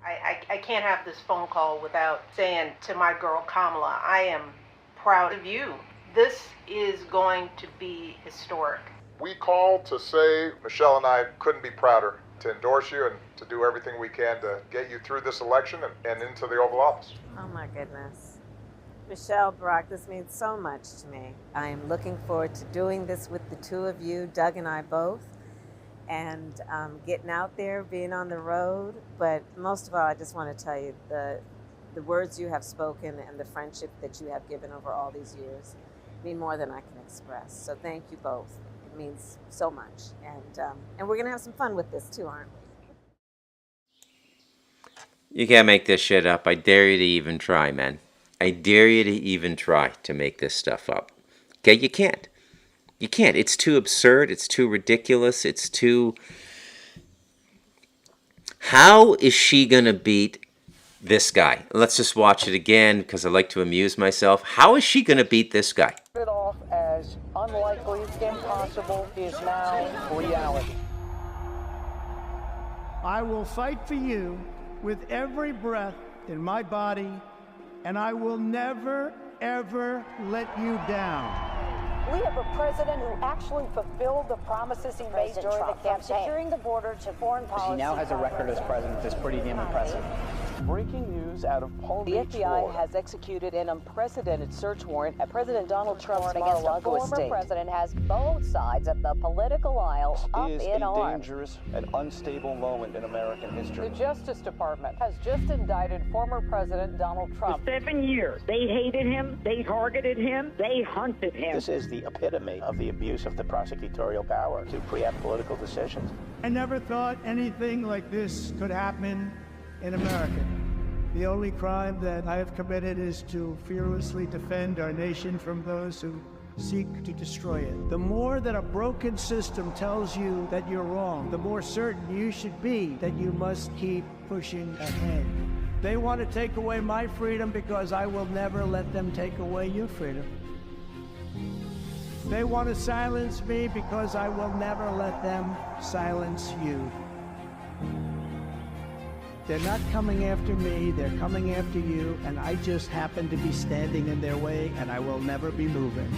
Speaker 14: I can't have this phone call without saying to my girl Kamala, I am proud of you. This is going to be historic.
Speaker 12: We called to say Michelle and I couldn't be prouder to endorse you and to do everything we can to get you through this election and into the Oval Office.
Speaker 13: Oh, my goodness. Michelle, Barack, this means so much to me. I am looking forward to doing this with the two of you, Doug and I both, and getting out there, being on the road. But most of all, I just want to tell you the words you have spoken and the friendship that you have given over all these years mean more than I can express. So thank you both. It means so much. And we're going to have some fun with this too, aren't we?
Speaker 1: You can't make this shit up. I dare you to even try, man. I dare you to even try to make this stuff up. Okay, you can't. You can't. It's too absurd. It's too ridiculous. It's too... How is she going to beat this guy? Let's just watch it again because I like to amuse myself. How is she going to beat this guy?
Speaker 3: It off as unlikely, impossible, is now reality.
Speaker 4: I will fight for you with every breath in my body, and I will never, ever let you down.
Speaker 5: We have a president who actually fulfilled the promises he made during the campaign. Securing the border to foreign policy.
Speaker 15: He now has a record as president that's pretty damn impressive.
Speaker 7: Breaking news out of Palm Beach,
Speaker 5: The FBI has executed an unprecedented search warrant at President Donald Trump's Mar-a-Lago estate. The former president has both sides of the political aisle up in arms.
Speaker 7: It is a dangerous and unstable moment in American history.
Speaker 3: The Justice Department has just indicted former President Donald Trump.
Speaker 6: For 7 years, they hated him, they targeted him, they hunted him.
Speaker 15: This is the epitome of the abuse of the prosecutorial power to preempt political decisions.
Speaker 4: I never thought anything like this could happen in America. The only crime that I have committed is to fearlessly defend our nation from those who seek to destroy it. The more that a broken system tells you that you're wrong, the more certain you should be that you must keep pushing ahead. They want to take away my freedom because I will never let them take away your freedom. They want to silence me because I will never let them silence you. They're not coming after me, they're coming after you, and I just happen to be standing in their way, and I will never be moving.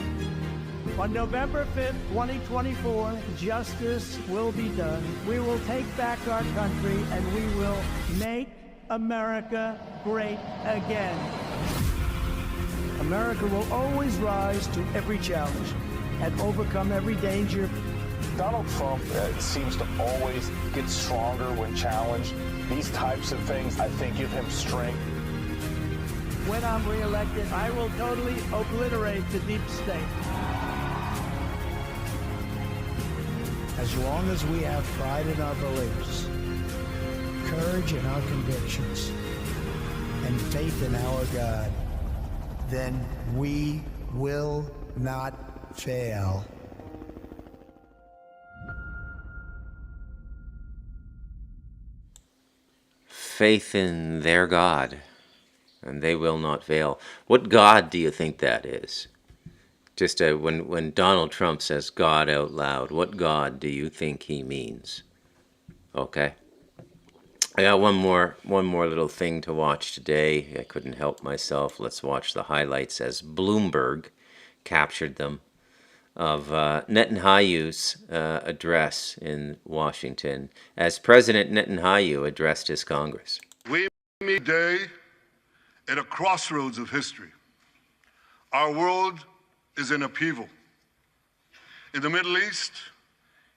Speaker 4: On November 5th, 2024, justice will be done. We will take back our country, and we will make America great again. America will always rise to every challenge and overcome every danger.
Speaker 7: Donald Trump seems to always get stronger when challenged. These types of things, I think, give him strength.
Speaker 4: When I'm reelected, I will totally obliterate the deep state. As long as we have pride in our beliefs, courage in our convictions, and faith in our God, then we will not fail.
Speaker 1: Faith in their God, and they will not fail. What God do you think that is? Just when Donald Trump says God out loud, what God do you think he means? Okay. I got one more little thing to watch today. I couldn't help myself. Let's watch the highlights as Bloomberg captured them of Netanyahu's address in Washington as President Netanyahu addressed his Congress.
Speaker 16: We meet today at a crossroads of history. Our world is in upheaval. In the Middle East,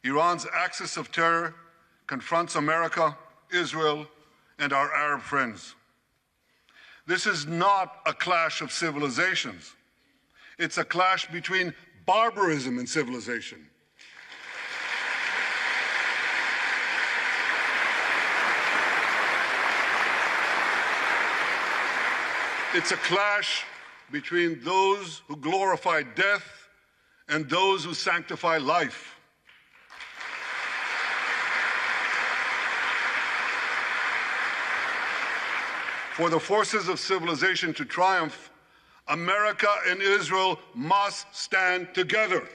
Speaker 16: Iran's axis of terror confronts America, Israel, and our Arab friends. This is not a clash of civilizations. It's a clash between barbarism and civilization. It's a clash between those who glorify death and those who sanctify life. For the forces of civilization to triumph, America and Israel must stand together.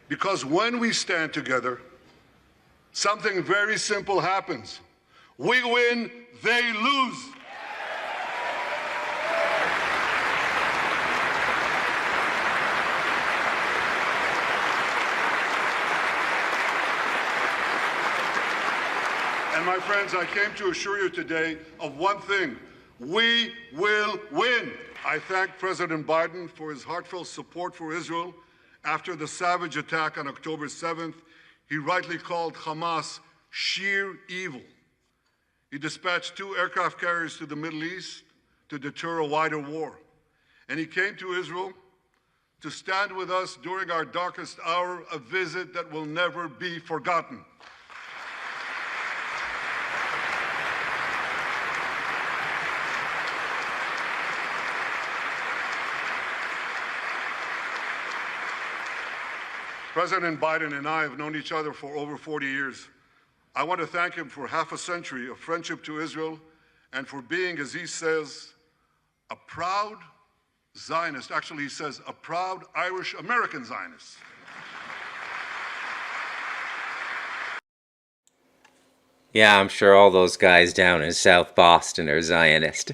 Speaker 16: Because when we stand together, something very simple happens. We win, they lose. And my friends, I came to assure you today of one thing: we will win. I thank President Biden for his heartfelt support for Israel. After the savage attack on October 7th, he rightly called Hamas sheer evil. He dispatched 2 aircraft carriers to the Middle East to deter a wider war. And he came to Israel to stand with us during our darkest hour, a visit that will never be forgotten. President Biden and I have known each other for over 40 years. I want to thank him for half a century of friendship to Israel and for being, as he says, a proud Zionist. Actually, he says a proud Irish-American Zionist.
Speaker 1: Yeah, I'm sure all those guys down in South Boston are Zionist.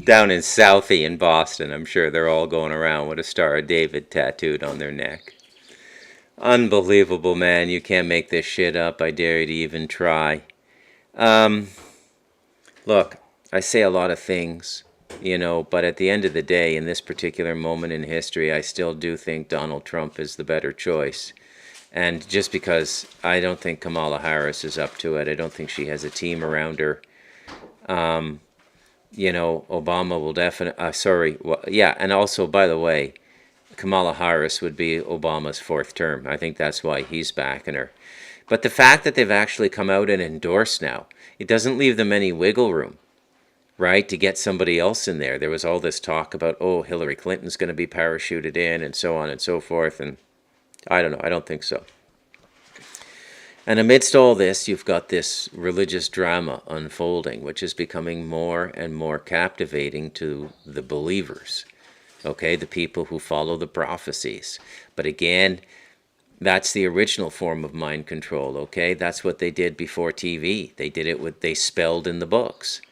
Speaker 1: Down in Southie in Boston, I'm sure they're all going around with a Star of David tattooed on their neck. Unbelievable, man. You can't make this shit up. I dare you to even try. Look, I say a lot of things, you know, but at the end of the day, in this particular moment in history, I still do think Donald Trump is the better choice. And just because I don't think Kamala Harris is up to it, I don't think she has a team around her. You know, Obama will definitely, and also, by the way, Kamala Harris would be Obama's 4th term. I think that's why he's backing her. But the fact that they've actually come out and endorsed now, it doesn't leave them any wiggle room, right, to get somebody else in there. There was all this talk about, oh, Hillary Clinton's going to be parachuted in and so on and so forth, and I don't know, I don't think so. And amidst all this, you've got this religious drama unfolding, which is becoming more and more captivating to the believers, okay, the people who follow the prophecies. But again, that's the original form of mind control, okay? That's what they did before TV. They did it with, they spelled in the books,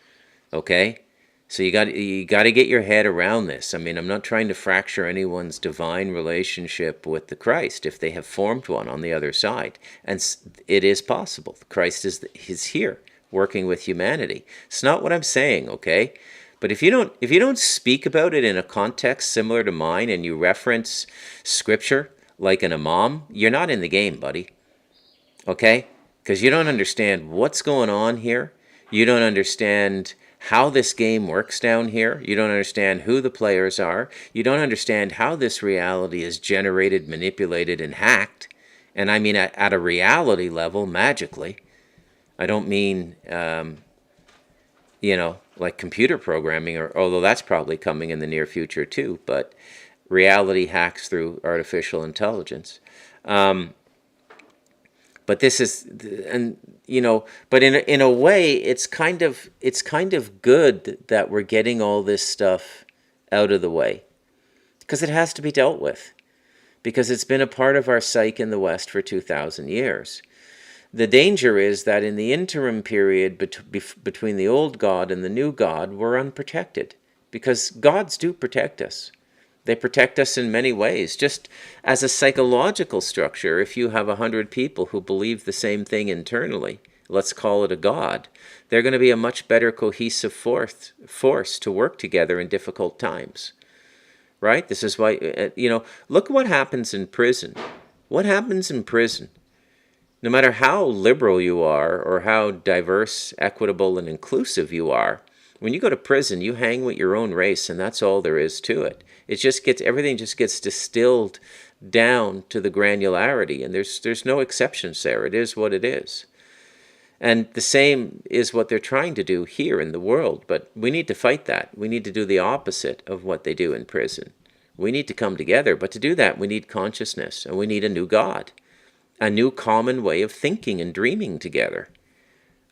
Speaker 1: okay? So you got to get your head around this. I mean, I'm not trying to fracture anyone's divine relationship with the Christ if they have formed one on the other side. And it is possible. Christ is here working with humanity. It's not what I'm saying, okay? But if you don't speak about it in a context similar to mine and you reference scripture like an imam, you're not in the game, buddy. Okay? Because you don't understand what's going on here. You don't understand how this game works down here. You don't understand who the players are. You don't understand how this reality is generated, manipulated, and hacked. And I mean at a reality level, magically. I don't mean, you know, like computer programming, or although that's probably coming in the near future too, but reality hacks through artificial intelligence. But this is, and you know, but in a way, it's kind of good that we're getting all this stuff out of the way, because it has to be dealt with, because it's been a part of our psyche in the West for 2,000 years. The danger is that in the interim period between the old God and the new God, we're unprotected, because gods do protect us. They protect us in many ways. Just as a psychological structure, if you have 100 people who believe the same thing internally, let's call it a God, they're going to be a much better cohesive force to work together in difficult times. Right? This is why, look what happens in prison. What happens in prison? No matter how liberal you are or how diverse, equitable, and inclusive you are, when you go to prison, you hang with your own race, and that's all there is to it. Everything just gets distilled down to the granularity, and there's no exceptions there. It is what it is. And the same is what they're trying to do here in the world, but we need to fight that. We need to do the opposite of what they do in prison. We need to come together, but to do that, we need consciousness, and we need a new God, a new common way of thinking and dreaming together.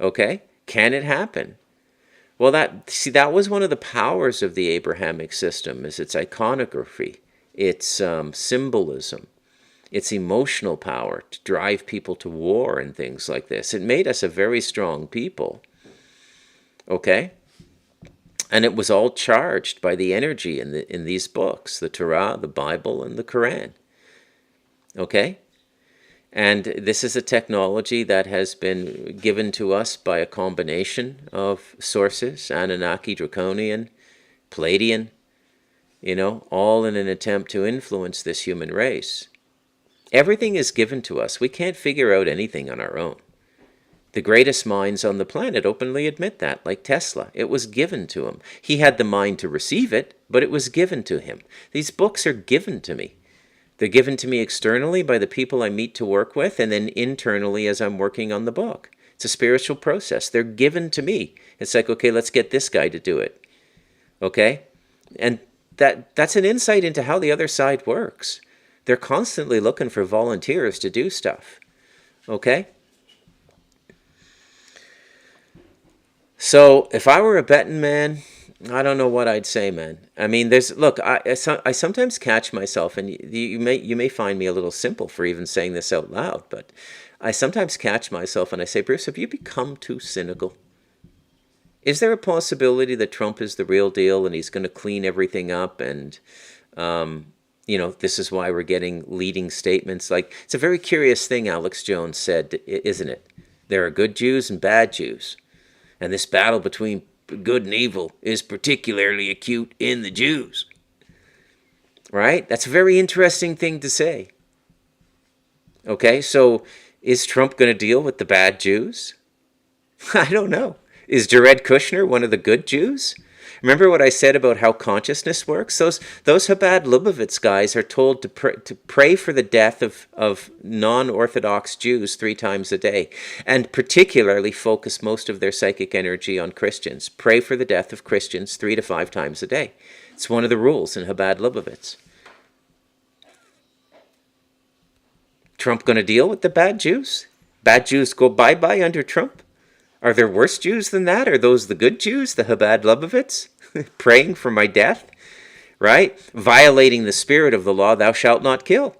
Speaker 1: Okay? Can it happen? Well, that was one of the powers of the Abrahamic system, is its iconography, its symbolism, its emotional power to drive people to war and things like this. It made us a very strong people. Okay? And it was all charged by the energy in these books, the Torah, the Bible, and the Quran. Okay? And this is a technology that has been given to us by a combination of sources, Anunnaki, Draconian, Palladian, all in an attempt to influence this human race. Everything is given to us. We can't figure out anything on our own. The greatest minds on the planet openly admit that, like Tesla. It was given to him. He had the mind to receive it, but it was given to him. These books are given to me. They're given to me externally by the people I meet to work with, and then internally as I'm working on the book. It's a spiritual process. They're given to me. It's like, okay, let's get this guy to do it. Okay? And that's an insight into how the other side works. They're constantly looking for volunteers to do stuff. Okay? So if I were a betting man, I don't know what I'd say, man. I mean, I sometimes catch myself, and you may find me a little simple for even saying this out loud, but I sometimes catch myself and I say, Bruce, have you become too cynical? Is there a possibility that Trump is the real deal and he's going to clean everything up, and this is why we're getting leading statements like, it's a very curious thing Alex Jones said, isn't it? There are good Jews and bad Jews, and this battle between good and evil is particularly acute in the Jews. Right? That's a very interesting thing to say. Okay, so is Trump going to deal with the bad Jews? I don't know. Is Jared Kushner one of the good Jews? Remember what I said about how consciousness works? Those Chabad Lubavitch guys are told to pray for the death of non-Orthodox Jews 3 times a day, and particularly focus most of their psychic energy on Christians. Pray for the death of Christians 3 to 5 times a day. It's one of the rules in Chabad Lubavitch. Trump going to deal with the bad Jews? Bad Jews go bye-bye under Trump? Are there worse Jews than that? Are those the good Jews, the Chabad Lubavitch, praying for my death, right? Violating the spirit of the law, thou shalt not kill.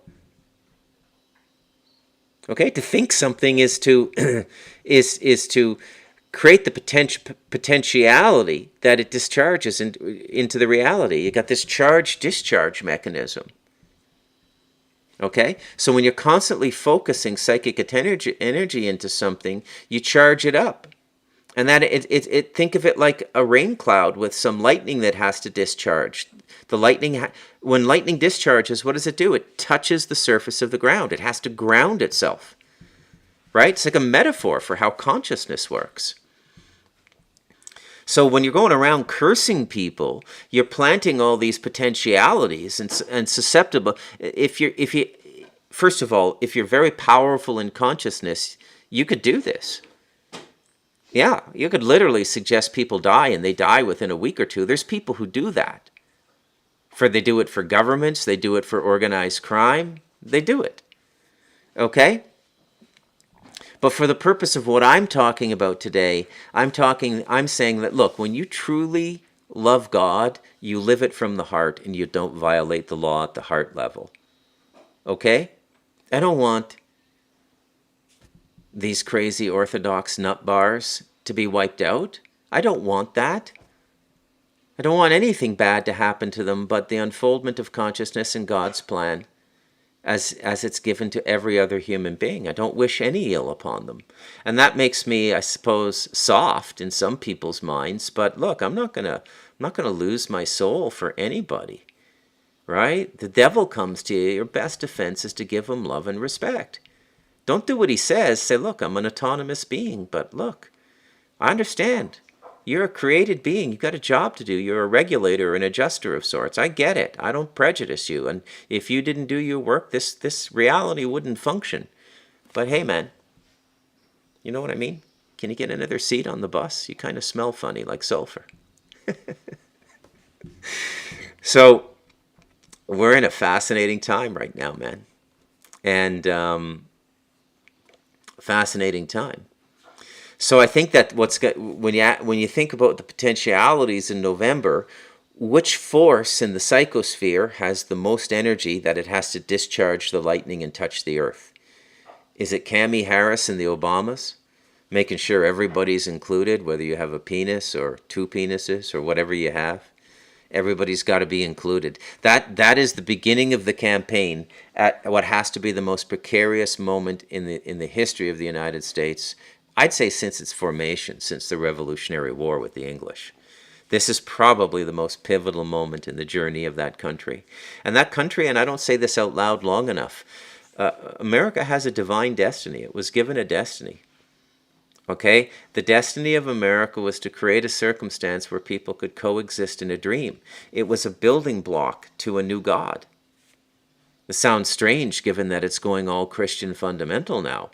Speaker 1: Okay, to think something is to is to create the potentiality that it discharges into the reality. You got this charge-discharge mechanism. Okay, so when you're constantly focusing psychic energy into something, you charge it up, and that think of it like a rain cloud with some lightning that has to discharge. The lightning, when lightning discharges, what does it do? It touches the surface of the ground. It has to ground itself, right? It's like a metaphor for how consciousness works. So when you're going around cursing people, you're planting all these potentialities and susceptible. First of all, if you're very powerful in consciousness, you could do this. Yeah, you could literally suggest people die, and they die within a week or two. There's people who do that. They do it for governments. They do it for organized crime. They do it. Okay? But for the purpose of what I'm talking about today, I'm saying that, look, when you truly love God, you live it from the heart and you don't violate the law at the heart level. Okay? I don't want these crazy Orthodox nut bars to be wiped out. I don't want that. I don't want anything bad to happen to them, but the unfoldment of consciousness and God's plan as it's given to every other human being. I don't wish any ill upon them. And that makes me, I suppose, soft in some people's minds, but look, I'm not going to lose my soul for anybody. Right? The devil comes to you, your best defense is to give him love and respect. Don't do what he says. Say, look, I'm an autonomous being, but look, I understand. You're a created being. You've got a job to do. You're a regulator, an adjuster of sorts. I get it. I don't prejudice you. And if you didn't do your work, this reality wouldn't function. But hey, man, you know what I mean? Can you get another seat on the bus? You kind of smell funny, like sulfur. So we're in a fascinating time right now, man. And fascinating time. So I think that when you think about the potentialities in November, which force in the psychosphere has the most energy that it has to discharge the lightning and touch the earth? Is it Kamala Harris and the Obamas, making sure everybody's included, whether you have a penis or two penises or whatever you have? Everybody's got to be included. That is the beginning of the campaign at what has to be the most precarious moment in the history of the United States. I'd say since its formation, since the Revolutionary War with the English. This is probably the most pivotal moment in the journey of that country. And that country, and I don't say this out loud long enough, America has a divine destiny. It was given a destiny. Okay? The destiny of America was to create a circumstance where people could coexist in a dream. It was a building block to a new God. It sounds strange given that it's going all Christian fundamental now.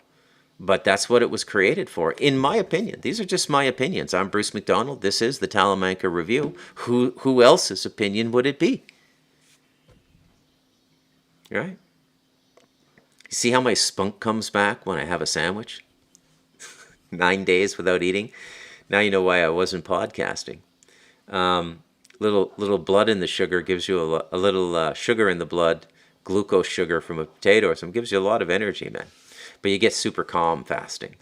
Speaker 1: But that's what it was created for, in my opinion. These are just my opinions. I'm Bruce McDonald. This is the Talamanca Review. Who else's opinion would it be? Right? You see how my spunk comes back when I have a sandwich? 9 days without eating. Now you know why I wasn't podcasting. Little blood in the sugar gives you a little sugar in the blood, glucose sugar from a potato or something, gives you a lot of energy, man. But you get super calm fasting,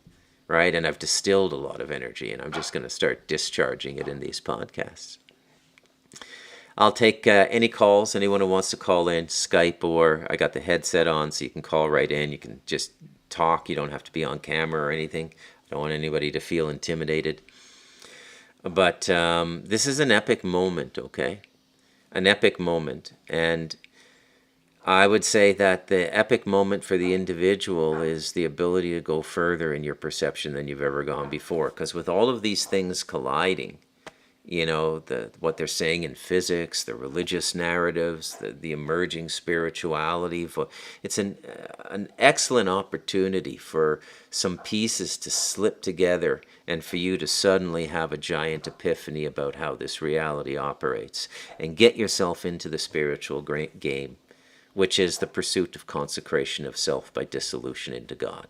Speaker 1: right? And I've distilled a lot of energy, and I'm just going to start discharging it in these podcasts. I'll take any calls, anyone who wants to call in, Skype, or I got the headset on so you can call right in. You can just talk. You don't have to be on camera or anything. I don't want anybody to feel intimidated. But this is an epic moment, okay? An epic moment. And I would say that the epic moment for the individual is the ability to go further in your perception than you've ever gone before. Because with all of these things colliding, you know, what they're saying in physics, the religious narratives, the emerging spirituality, it's an excellent opportunity for some pieces to slip together and for you to suddenly have a giant epiphany about how this reality operates and get yourself into the spiritual game, which is the pursuit of consecration of self by dissolution into God.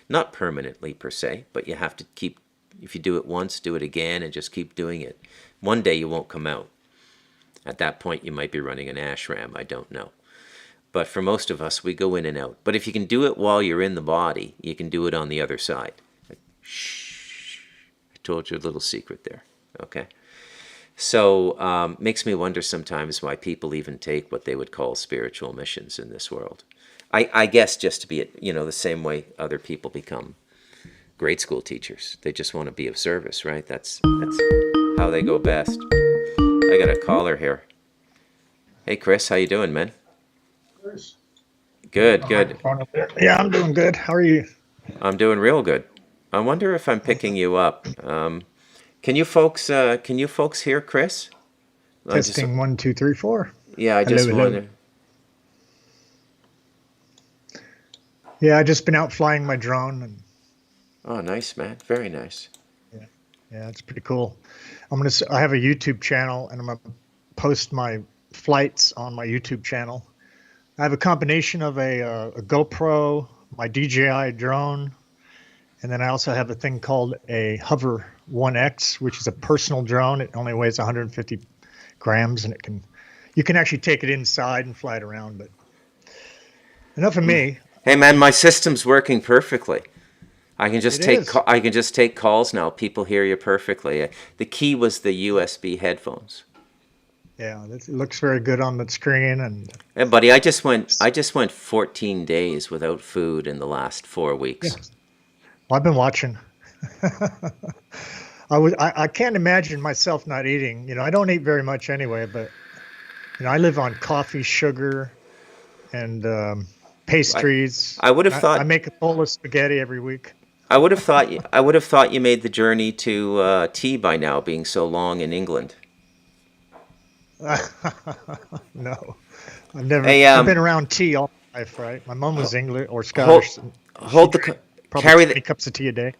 Speaker 1: Not permanently per se, but you have to keep, if you do it once, do it again and just keep doing it. One day you won't come out. At that point you might be running an ashram, I don't know. But for most of us, we go in and out. But if you can do it while you're in the body, you can do it on the other side. Shh. I told you a little secret there, okay? So makes me wonder sometimes why people even take what they would call spiritual missions in this world. I guess just to be, you know, the same way other people become grade school teachers. They just want to be of service, right? That's how they go best. I got a caller here. Hey, Chris, how you doing, man?
Speaker 17: Chris.
Speaker 1: Good.
Speaker 17: Yeah, I'm doing good. How are you?
Speaker 1: I'm doing real good. I wonder if I'm picking you up. Can you folks hear Chris?
Speaker 17: Testing 1, 2, 3, 4.
Speaker 1: Yeah, I just wonder.
Speaker 17: Yeah, I just been out flying my drone. And
Speaker 1: oh, nice, man. Very nice.
Speaker 17: Yeah, it's pretty cool. I have a YouTube channel, and I'm gonna post my flights on my YouTube channel. I have a combination of a GoPro, my DJI drone, and then I also have a thing called a Hover 1X, which is a personal drone. It only weighs 150 grams, and you can actually take it inside and fly it around. But enough of me.
Speaker 1: Hey, man, my system's working perfectly. I can just take calls now. People hear you perfectly. The key was the USB headphones.
Speaker 17: Yeah, it looks very good on the screen. And
Speaker 1: Hey, buddy, I just went 14 days without food in the last 4 weeks.
Speaker 17: yeah, well, I've been watching. I can't imagine myself not eating. I don't eat very much anyway, but I live on coffee, sugar, and pastries.
Speaker 1: I would have thought
Speaker 17: I make a bowl of spaghetti every week.
Speaker 1: I would have thought you made the journey to tea by now, being so long in England.
Speaker 17: No, I've never.
Speaker 1: Hey,
Speaker 17: I've been around tea all my life, right? My mom was English or
Speaker 1: hold,
Speaker 17: Scottish.
Speaker 1: hold the
Speaker 17: Probably
Speaker 1: carry
Speaker 17: 20
Speaker 1: the
Speaker 17: cups of tea a day.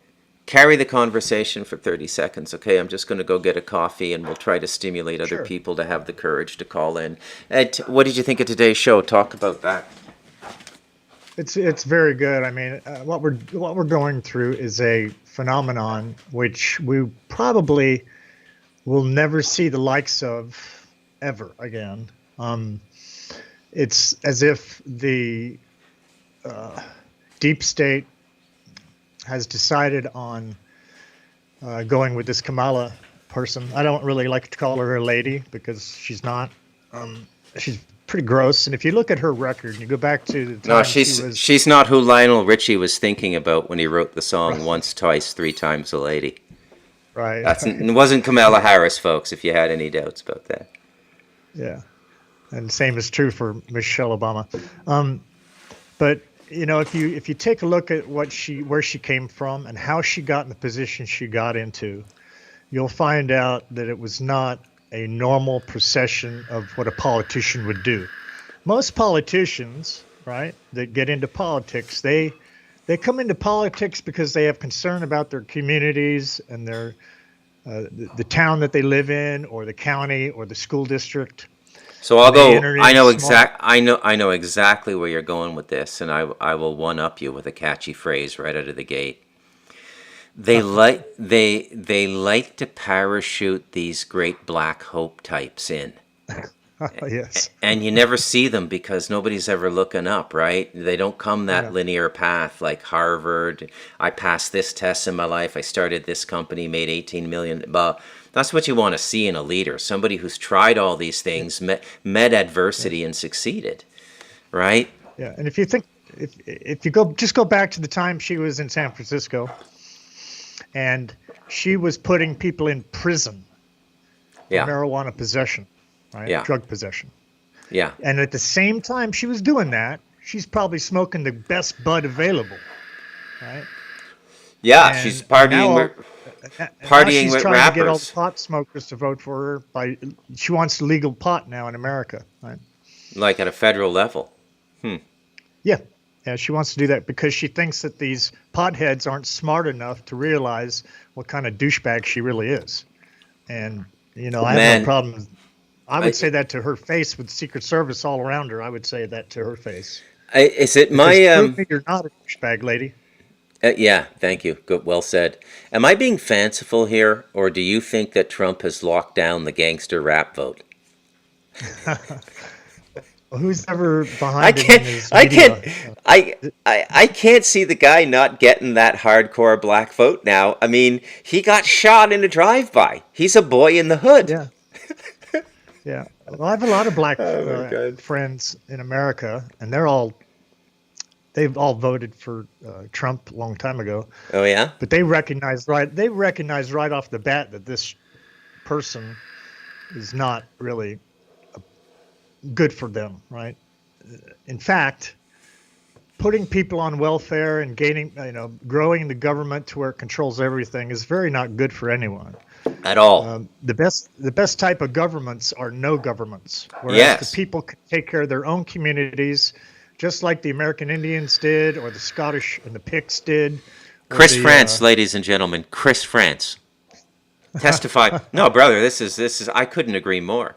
Speaker 1: carry the conversation for 30 seconds, okay? I'm just going to go get a coffee, and we'll try to stimulate other
Speaker 17: Sure.
Speaker 1: people to have the courage to call in. Ed, what did you think of today's show? Talk about that.
Speaker 17: It's very good. I mean, what we're going through is a phenomenon which we probably will never see the likes of ever again. It's as if the deep state has decided on going with this Kamala person. I don't really like to call her a lady because she's not. She's pretty gross. And if you look at her record, you go back to the time
Speaker 1: No,
Speaker 17: she was.
Speaker 1: she's not who Lionel Richie was thinking about when he wrote the song Once, Twice, Three Times a Lady.
Speaker 17: Right.
Speaker 1: It wasn't Kamala Harris, folks, if you had any doubts about that.
Speaker 17: Yeah, and same is true for Michelle Obama. But if you take a look at where she came from and how she got in the position she got into, you'll find out that it was not a normal procession of what a politician would do. Most politicians, right, that get into politics, they come into politics because they have concern about their communities and their the town that they live in, or the county, or the school district.
Speaker 1: So I'll
Speaker 17: They
Speaker 1: go.
Speaker 17: enter
Speaker 1: I know
Speaker 17: into small-
Speaker 1: I know exactly where you're going with this, and I will one up you with a catchy phrase right out of the gate. They like to parachute these great black hope types in.
Speaker 17: Yes.
Speaker 1: And you never see them because nobody's ever looking up, right? They don't come that
Speaker 17: Yeah.
Speaker 1: linear path like Harvard. I passed this test in my life. I started this company, made 18 million. But that's what you want to see in a leader. Somebody who's tried all these things, met adversity and succeeded, right?
Speaker 17: Yeah, and if you think if you go back to the time she was in San Francisco, and she was putting people in prison
Speaker 1: Yeah.
Speaker 17: for marijuana possession, right?
Speaker 1: Yeah.
Speaker 17: Drug possession.
Speaker 1: Yeah.
Speaker 17: And at the same time she was doing that, she's probably smoking the best bud available, right?
Speaker 1: Yeah,
Speaker 17: And
Speaker 1: she's partying
Speaker 17: now-
Speaker 1: with
Speaker 17: and now
Speaker 1: partying
Speaker 17: she's
Speaker 1: with
Speaker 17: trying to get all the
Speaker 1: rappers.
Speaker 17: pot smokers to vote for her. She wants legal pot now in America, right?
Speaker 1: Like at a federal level.
Speaker 17: Yeah. Yeah, she wants to do that because she thinks that these potheads aren't smart enough to realize what kind of douchebag she really is. And, I have
Speaker 1: Man.
Speaker 17: no problem. I would say that to her face with Secret Service all around her. I would say that to her face.
Speaker 1: Is it
Speaker 17: Because
Speaker 1: my
Speaker 17: prove me you're not a douchebag, lady.
Speaker 1: Yeah, thank you. Good, well said. Am I being fanciful here, or do you think that Trump has locked down the gangster rap vote?
Speaker 17: Who's ever
Speaker 1: I
Speaker 17: behind him
Speaker 1: can't.
Speaker 17: in his
Speaker 1: I
Speaker 17: media?
Speaker 1: can't. I can't see the guy not getting that hardcore black vote now. I mean, he got shot in a drive-by. He's a boy in the hood.
Speaker 17: Yeah. Yeah. Well, I have a lot of black
Speaker 1: God.
Speaker 17: friends in America, and they've all voted for Trump a long time ago.
Speaker 1: Oh yeah.
Speaker 17: But they recognize right off the bat that this person is not really good for them, right? In fact, putting people on welfare and growing the government to where it controls everything is very not good for anyone.
Speaker 1: At all.
Speaker 17: The best type of governments are no governments, whereas
Speaker 1: Yes.
Speaker 17: the people can take care of their own communities, just like the American Indians did, or the Scottish and the Picts did. or
Speaker 1: Chris
Speaker 17: the,
Speaker 1: France, ladies and gentlemen, Chris France. Testify. No, brother, this is. I couldn't agree more.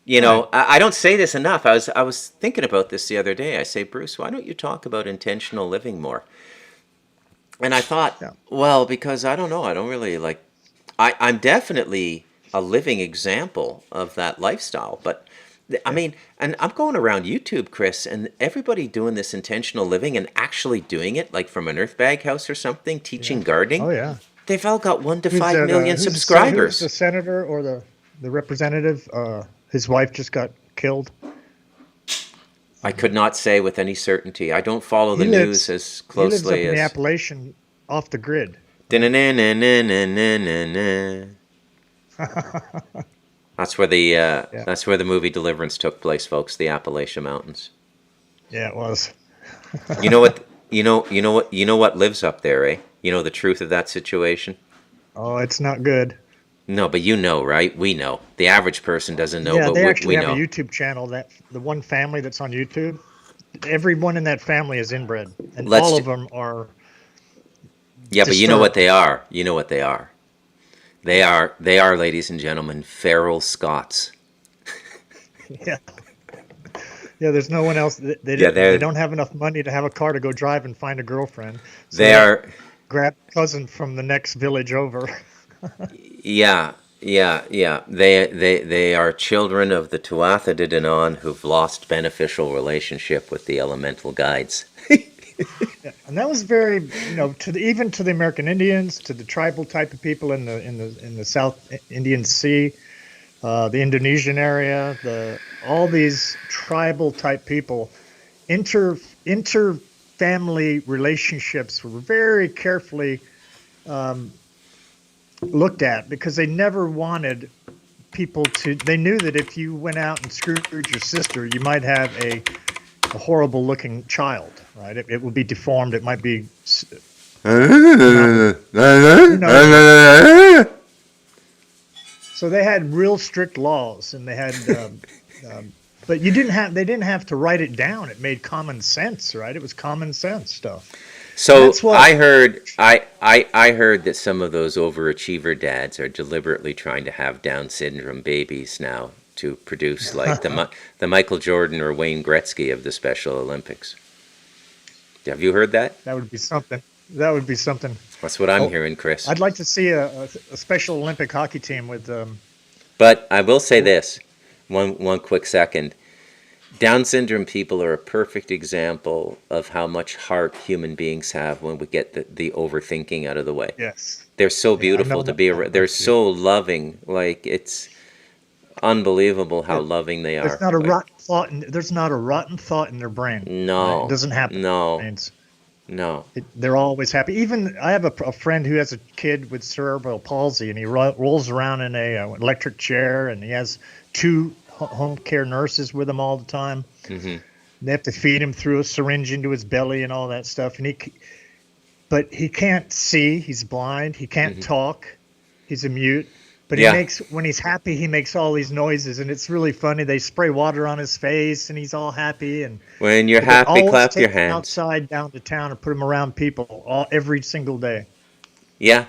Speaker 1: I don't say this enough. I was thinking about this the other day. I say, Bruce, why don't you talk about intentional living more? And I thought, well, because I don't know. I don't really like. I'm definitely a living example of that lifestyle. But I mean, and I'm going around YouTube, Chris, and everybody doing this intentional living and actually doing it, like from an Earthbag house or something, teaching gardening.
Speaker 17: Oh yeah.
Speaker 1: They've all got 1 to
Speaker 17: Who's
Speaker 1: 5
Speaker 17: that,
Speaker 1: million
Speaker 17: who's
Speaker 1: subscribers.
Speaker 17: the senator or the representative? his wife just got killed?
Speaker 1: I could not say with any certainty. I don't follow the news as
Speaker 17: He lives up
Speaker 1: closely
Speaker 17: in the
Speaker 1: as.
Speaker 17: Appalachian, off the grid.
Speaker 1: That's where the movie Deliverance took place, folks. The Appalachian Mountains.
Speaker 17: Yeah, it was.
Speaker 1: You know what? You know what lives up there, eh? You know the truth of that situation.
Speaker 17: Oh, it's not good.
Speaker 1: No, but you know, right? We know. The average person doesn't know,
Speaker 17: Yeah,
Speaker 1: but
Speaker 17: they
Speaker 1: we
Speaker 17: actually have
Speaker 1: know.
Speaker 17: a YouTube channel, that the one family that's on YouTube. Everyone in that family is inbred, and
Speaker 1: Let's
Speaker 17: all
Speaker 1: ju-
Speaker 17: of them are.
Speaker 1: Yeah, but you know what
Speaker 17: disturbed.
Speaker 1: they are. You know what they are. They are, ladies and gentlemen, feral Scots.
Speaker 17: Yeah. Yeah, there's no one else. They
Speaker 1: they're-
Speaker 17: don't have enough money to have a car to go drive and find a girlfriend. So
Speaker 1: They are.
Speaker 17: grab a cousin from the next village over.
Speaker 1: Yeah. They are children of the Tuatha De Danann who've lost beneficial relationship with the elemental guides.
Speaker 17: And that was very, even to the American Indians, to the tribal type of people in the South Indian Sea, the Indonesian area, all these tribal type people, inter-family relationships were very carefully looked at, because they never wanted people to. They knew that if you went out and screwed your sister, you might have a horrible looking child, right? It would be deformed. It might be. So they had real strict laws, and they had. But they didn't have to write it down. It made common sense, right? It was common sense stuff.
Speaker 1: So
Speaker 17: That's what-
Speaker 1: I heard that some of those overachiever dads are deliberately trying to have Down syndrome babies now to produce like the Michael Jordan or Wayne Gretzky of the Special Olympics. Have you heard that?
Speaker 17: That would be something. That would be something.
Speaker 1: That's what I'm hearing, Chris.
Speaker 17: I'd like to see a Special Olympic hockey team with.
Speaker 1: But I will say this, one quick second. Down syndrome people are a perfect example of how much heart human beings have when we get the overthinking out of the way.
Speaker 17: Yes.
Speaker 1: They're so beautiful to be around. They're so loving. Like, it's unbelievable how loving they are.
Speaker 17: There's not a
Speaker 1: Like,
Speaker 17: rotten thought. There's not a rotten thought in their brain.
Speaker 1: No.
Speaker 17: Right? It doesn't happen.
Speaker 1: No.
Speaker 17: Brains.
Speaker 1: No.
Speaker 17: They're always happy. Even I have a friend who has a kid with cerebral palsy, and he rolls around in a electric chair, and he has 2 home care nurses with him all the time.
Speaker 1: Mm-hmm.
Speaker 17: They have to feed him through a syringe into his belly and all that stuff. But he can't see. He's blind. He can't talk. He's a mute. But when he's happy, he makes all these noises, and it's really funny. They spray water on his face, and he's all happy. And
Speaker 1: When you're
Speaker 17: but they
Speaker 1: happy,
Speaker 17: always
Speaker 1: clap
Speaker 17: take
Speaker 1: your
Speaker 17: him
Speaker 1: hands.
Speaker 17: outside down to town and put him around people every single day.
Speaker 1: Yeah.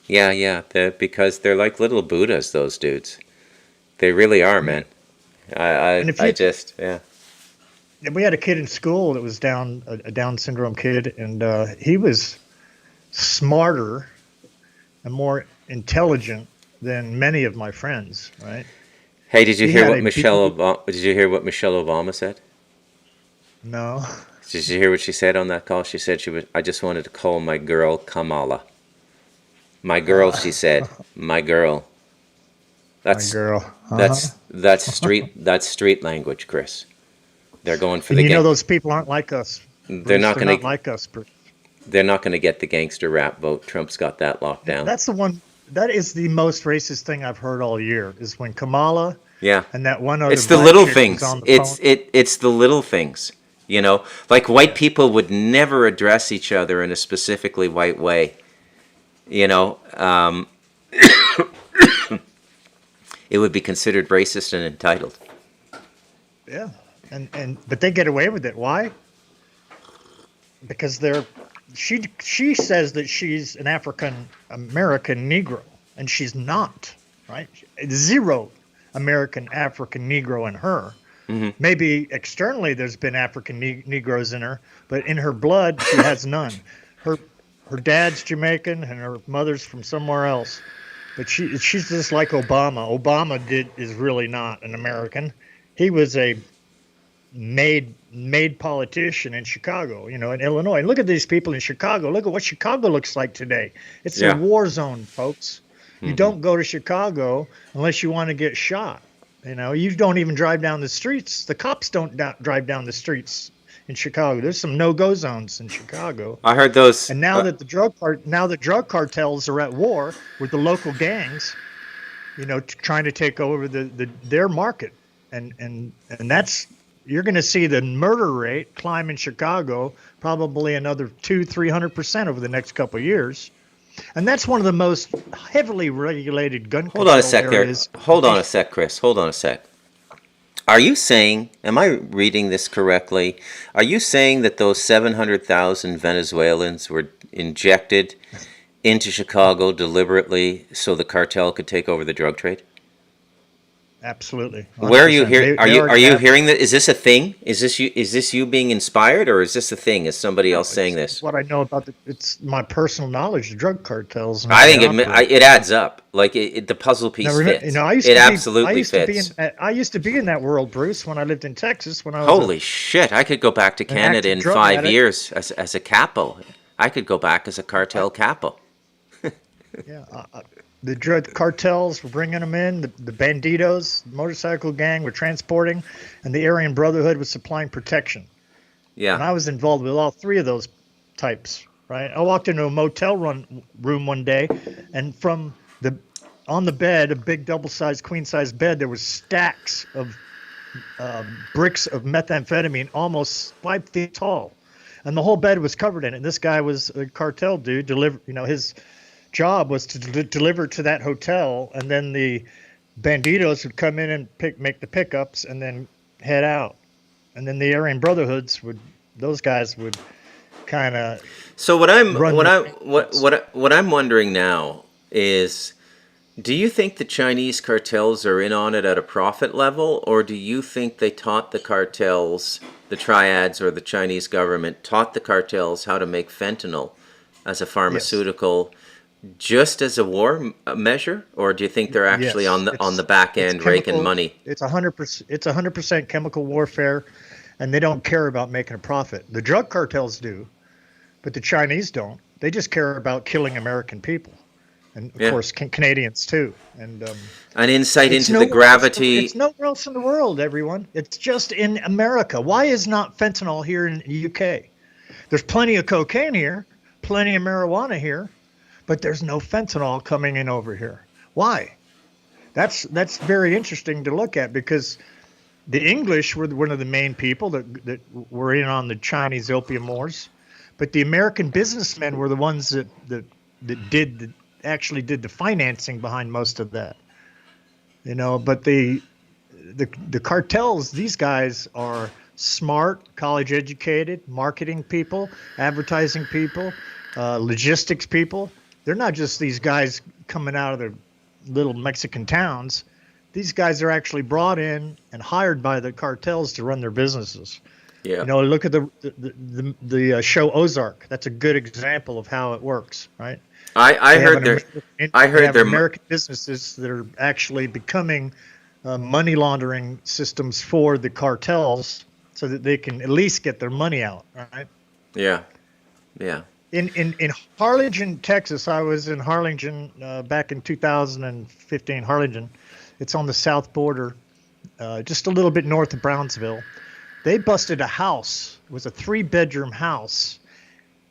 Speaker 1: Because they're like little Buddhas, those dudes. They really are, man.
Speaker 17: And if you-
Speaker 1: Yeah.
Speaker 17: We had a kid in school that was a Down syndrome kid, and he was smarter and more intelligent than many of my friends. Right?
Speaker 1: Hey, did you
Speaker 17: He
Speaker 1: hear
Speaker 17: had
Speaker 1: what
Speaker 17: a
Speaker 1: Michelle Obama said?
Speaker 17: No.
Speaker 1: Did you hear what she said on that call? She said I just wanted to call my girl Kamala. My girl, she said. My girl. That's
Speaker 17: My girl.
Speaker 1: That's street language, Chris. They're going for
Speaker 17: And
Speaker 1: the
Speaker 17: you know those people aren't like us.
Speaker 1: They're not going to
Speaker 17: like us.
Speaker 1: They're not going to get the gangster rap vote. Trump's got that locked down.
Speaker 17: That's the one. That is the most racist thing I've heard all year. Is when Kamala.
Speaker 1: Yeah.
Speaker 17: And that one other.
Speaker 1: It's the
Speaker 17: black
Speaker 1: little
Speaker 17: chick
Speaker 1: things.
Speaker 17: was on the phone.
Speaker 1: It's the little things. You know, like white people would never address each other in a specifically white way. You know, it would be considered racist and entitled.
Speaker 17: Yeah, but they get away with it. Why? Because she says that she's an African American Negro, and she's not. Right? Zero American African Negro in her.
Speaker 1: Mm-hmm.
Speaker 17: Maybe externally there's been African Negroes in her, but in her blood she has none. Her dad's Jamaican and her mother's from somewhere else. But she's just like Obama. Obama is really not an American. He was a made politician in Chicago, in Illinois. And look at these people in Chicago. Look at what Chicago looks like today. It's a war zone, folks. You don't go to Chicago unless you want to get shot. You know, you don't even drive down the streets. The cops don't drive down the streets in Chicago. There's some no-go zones in Chicago.
Speaker 1: I heard those.
Speaker 17: And now that the drug cartels are at war with the local gangs, you know, trying to take over their market, and that's, you're going to see the murder rate climb in Chicago probably another 200-300% over the next couple of years. And that's one of the most heavily regulated gun control
Speaker 1: Hold on a sec there.
Speaker 17: areas.
Speaker 1: Hold on a sec, Chris. Hold on a sec. Are you saying, am I reading this correctly? Are you saying that those 700,000 Venezuelans were injected into Chicago deliberately so the cartel could take over the drug trade?
Speaker 17: Absolutely. 100%.
Speaker 1: Where are you hearing? Are you hearing that? Is this a thing? Is this you being inspired, or is this a thing? Is somebody else saying this?
Speaker 17: What I know about it's my personal knowledge, the drug cartels.
Speaker 1: I think it adds up. Like the puzzle piece fits.
Speaker 17: You know,
Speaker 1: it absolutely fits.
Speaker 17: I used to be in that world, Bruce, when I lived in Texas. When I was
Speaker 1: holy shit! I could go back to Canada in 5 years as a capo. I could go back as a cartel capo.
Speaker 17: Yeah. The drug cartels were bringing them in, the banditos, the motorcycle gang were transporting, and the Aryan Brotherhood was supplying protection.
Speaker 1: Yeah.
Speaker 17: And I was involved with all three of those types, right? I walked into a motel room one day, and on the bed, a big double-sized, queen-sized bed, there was stacks of bricks of methamphetamine, almost 5 feet tall. And the whole bed was covered in it. And this guy was a cartel dude, his job was to deliver to that hotel, and then the banditos would come in and make the pickups and then head out, and then the Aryan Brotherhoods those guys would kind of.
Speaker 1: So what I'm wondering now is, do you think the Chinese cartels are in on it at a profit level, or do you think they taught the cartels, the triads or the Chinese government taught the cartels how to make fentanyl as a pharmaceutical? Yes. Just as a war measure, or do you think they're actually on the back end raking money?
Speaker 17: It's 100%. It's 100% chemical warfare, and they don't care about making a profit. The drug cartels do, but the Chinese don't. They just care about killing American people, and of course Canadians too. And
Speaker 1: an insight into the gravity.
Speaker 17: It's nowhere else in the world, everyone. It's just in America. Why is not fentanyl here in the UK? There's plenty of cocaine here, plenty of marijuana here. But there's no fentanyl coming in over here. Why? That's very interesting to look at, because the English were one of the main people that were in on the Chinese opium wars, but the American businessmen were the ones that actually did the financing behind most of that. You know, but the cartels, these guys are smart, college educated, marketing people, advertising people, logistics people. They're not just these guys coming out of their little Mexican towns. These guys are actually brought in and hired by the cartels to run their businesses.
Speaker 1: Yeah.
Speaker 17: You know, look at the show Ozark. That's a good example of how it works, right?
Speaker 1: I heard
Speaker 17: American businesses that are actually becoming money laundering systems for the cartels, so that they can at least get their money out, right?
Speaker 1: Yeah. Yeah.
Speaker 17: In Harlingen, Texas, I was in Harlingen back in 2015. Harlingen, it's on the south border, just a little bit north of Brownsville. They busted a house. It was a 3-bedroom house,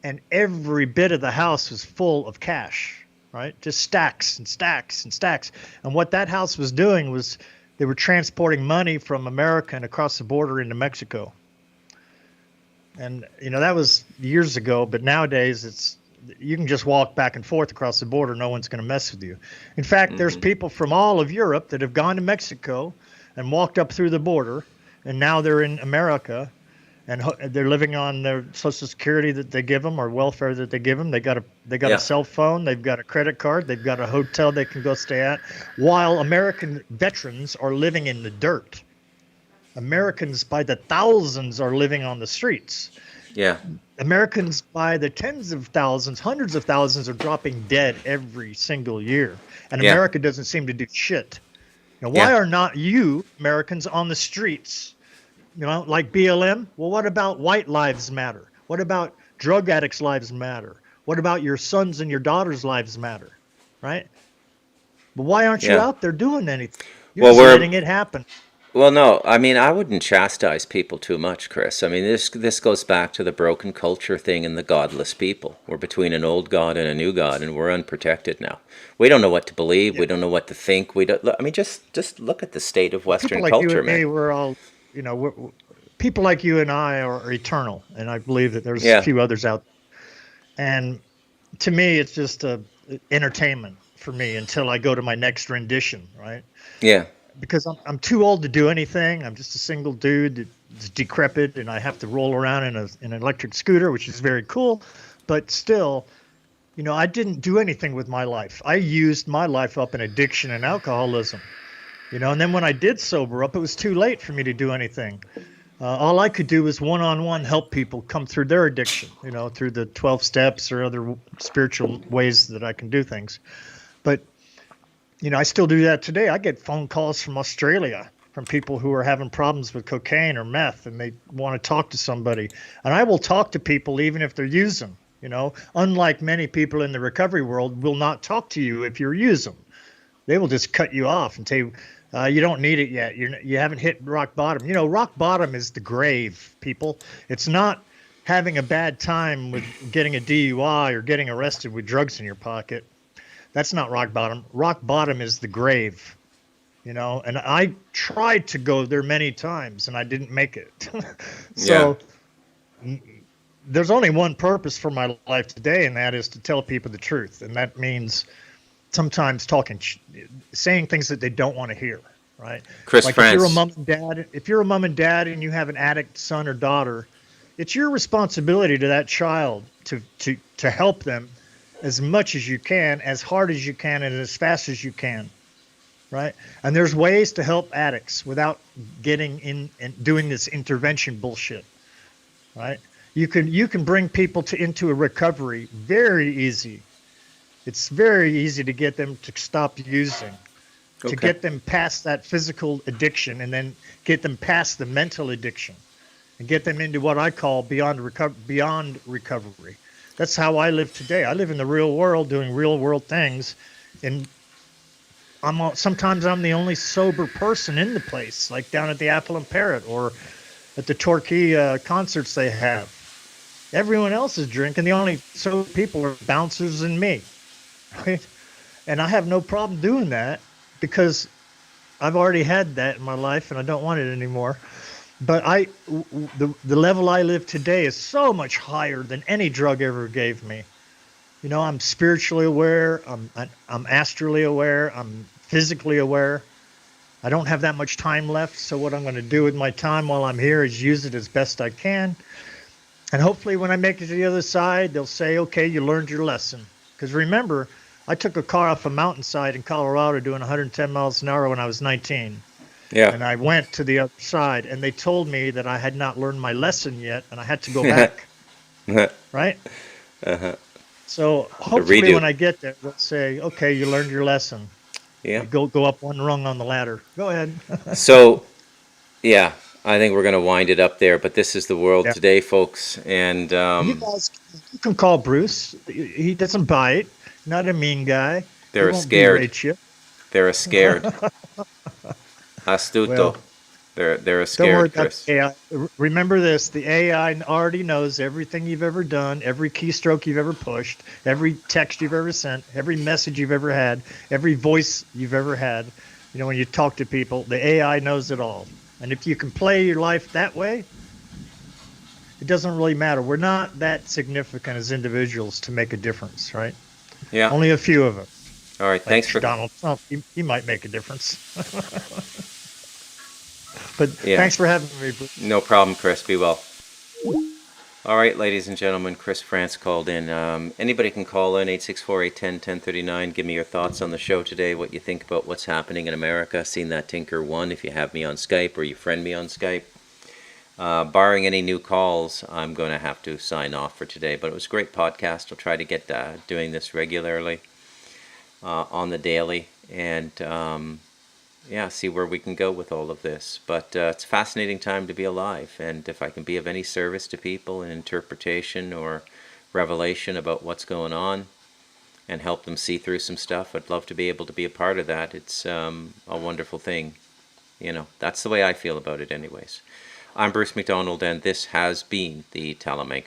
Speaker 17: and every bit of the house was full of cash, right? Just stacks and stacks and stacks. And what that house was doing was they were transporting money from America and across the border into Mexico. And, you know, that was years ago, but nowadays you can just walk back and forth across the border. No one's going to mess with you. In fact, there's people from all of Europe that have gone to Mexico and walked up through the border, and now they're in America, and they're living on their Social Security that they give them, or welfare that they give them. They got a cell phone, they've got a credit card, they've got a hotel they can go stay at, while American veterans are living in the dirt. Americans by the thousands are living on the streets.
Speaker 1: Yeah.
Speaker 17: Americans by the tens of thousands, hundreds of thousands are dropping dead every single year. And America doesn't seem to do shit. Now, why are not you, Americans, on the streets? You know, like BLM? Well, what about White Lives Matter? What about drug addicts' lives matter? What about your sons and your daughters' lives matter? Right? But why aren't you out there doing anything? You're just letting it happen.
Speaker 1: Well, no, I mean, I wouldn't chastise people too much, Chris. I mean, this goes back to the broken culture thing and the godless people. We're between an old God and a new God, and we're unprotected now. We don't know what to believe. Yeah. We don't know what to think. We don't. I mean, just look at the state of Western
Speaker 17: like
Speaker 1: culture,
Speaker 17: you and
Speaker 1: man.
Speaker 17: Me, we're all, you know, people like you and I are eternal, and I believe that there's a few others out there. And to me, it's just entertainment for me until I go to my next rendition, right?
Speaker 1: Yeah.
Speaker 17: Because I'm too old to do anything. I'm just a single dude that's decrepit, and I have to roll around in an electric scooter, which is very cool. But still, you know, I didn't do anything with my life. I used my life up in addiction and alcoholism, you know. And then when I did sober up, it was too late for me to do anything. All I could do was one-on-one help people come through their addiction, you know, through the 12 steps or other spiritual ways that I can do things. But you know, I still do that today. I get phone calls from Australia from people who are having problems with cocaine or meth, and they want to talk to somebody. And I will talk to people even if they're using, you know, unlike many people in the recovery world will not talk to you if you're using. They will just cut you off and tell you, you don't need it yet. You haven't hit rock bottom. You know, rock bottom is the grave, people. It's not having a bad time with getting a DUI or getting arrested with drugs in your pocket. That's not rock bottom. Rock bottom is the grave, you know, and I tried to go there many times and I didn't make it. So there's only one purpose for my life today, and that is to tell people the truth. And that means sometimes saying things that they don't want to hear, right?
Speaker 1: Chris
Speaker 17: like
Speaker 1: France.
Speaker 17: If you're a mom and dad and you have an addict son or daughter, it's your responsibility to that child to help them as much as you can, as hard as you can, and as fast as you can, right? And there's ways to help addicts without getting in and doing this intervention bullshit, right? You can bring people into a recovery very easy. It's very easy to get them to stop using, to get them past that physical addiction, and then get them past the mental addiction, and get them into what I call beyond recovery. That's how I live today. I live in the real world doing real world things. And sometimes I'm the only sober person in the place, like down at the Apple and Parrot or at the Torquay concerts they have. Everyone else is drinking. The only sober people are bouncers and me. Right? And I have no problem doing that because I've already had that in my life and I don't want it anymore. But the level I live today is so much higher than any drug ever gave me. You know, I'm spiritually aware. I'm astrally aware. I'm physically aware. I don't have that much time left. So what I'm going to do with my time while I'm here is use it as best I can. And hopefully when I make it to the other side, they'll say, okay, you learned your lesson. Because remember, I took a car off a mountainside in Colorado doing 110 miles an hour when I was 19.
Speaker 1: Yeah.
Speaker 17: And I went to the other side, and they told me that I had not learned my lesson yet, and I had to go back. Right?
Speaker 1: Uh-huh.
Speaker 17: So hopefully when I get there, they'll say, okay, you learned your lesson.
Speaker 1: Yeah.
Speaker 17: Go up one rung on the ladder. Go ahead.
Speaker 1: So, yeah, I think we're going to wind it up there, but this is the world today, folks. And
Speaker 17: you guys, you can call Bruce. He doesn't bite. Not a mean guy.
Speaker 1: They're scared. They're scared. Astuto.
Speaker 17: Well,
Speaker 1: they're a scared, Chris.
Speaker 17: AI. Remember this, the AI already knows everything you've ever done, every keystroke you've ever pushed, every text you've ever sent, every message you've ever had, every voice you've ever had. You know, when you talk to people, the AI knows it all. And if you can play your life that way, it doesn't really matter. We're not that significant as individuals to make a difference, right?
Speaker 1: Yeah.
Speaker 17: Only a few of us.
Speaker 1: All right, thanks for
Speaker 17: Donald Trump. He might make a difference. But thanks for having me, Bruce.
Speaker 1: No problem, Chris. Be well. All right, ladies and gentlemen, Chris France called in. Anybody can call in, 864-810-1039. Give me your thoughts on the show today, what you think about what's happening in America. Seen that Tinker 1 if you have me on Skype or you friend me on Skype. Barring any new calls, I'm going to have to sign off for today. But it was a great podcast. I'll try to get doing this regularly on the daily. And see where we can go with all of this. But it's a fascinating time to be alive, and if I can be of any service to people in interpretation or revelation about what's going on, and help them see through some stuff, I'd love to be able to be a part of that. It's a wonderful thing. You know, that's the way I feel about it anyways. I'm Bruce McDonald, and this has been the Talamanca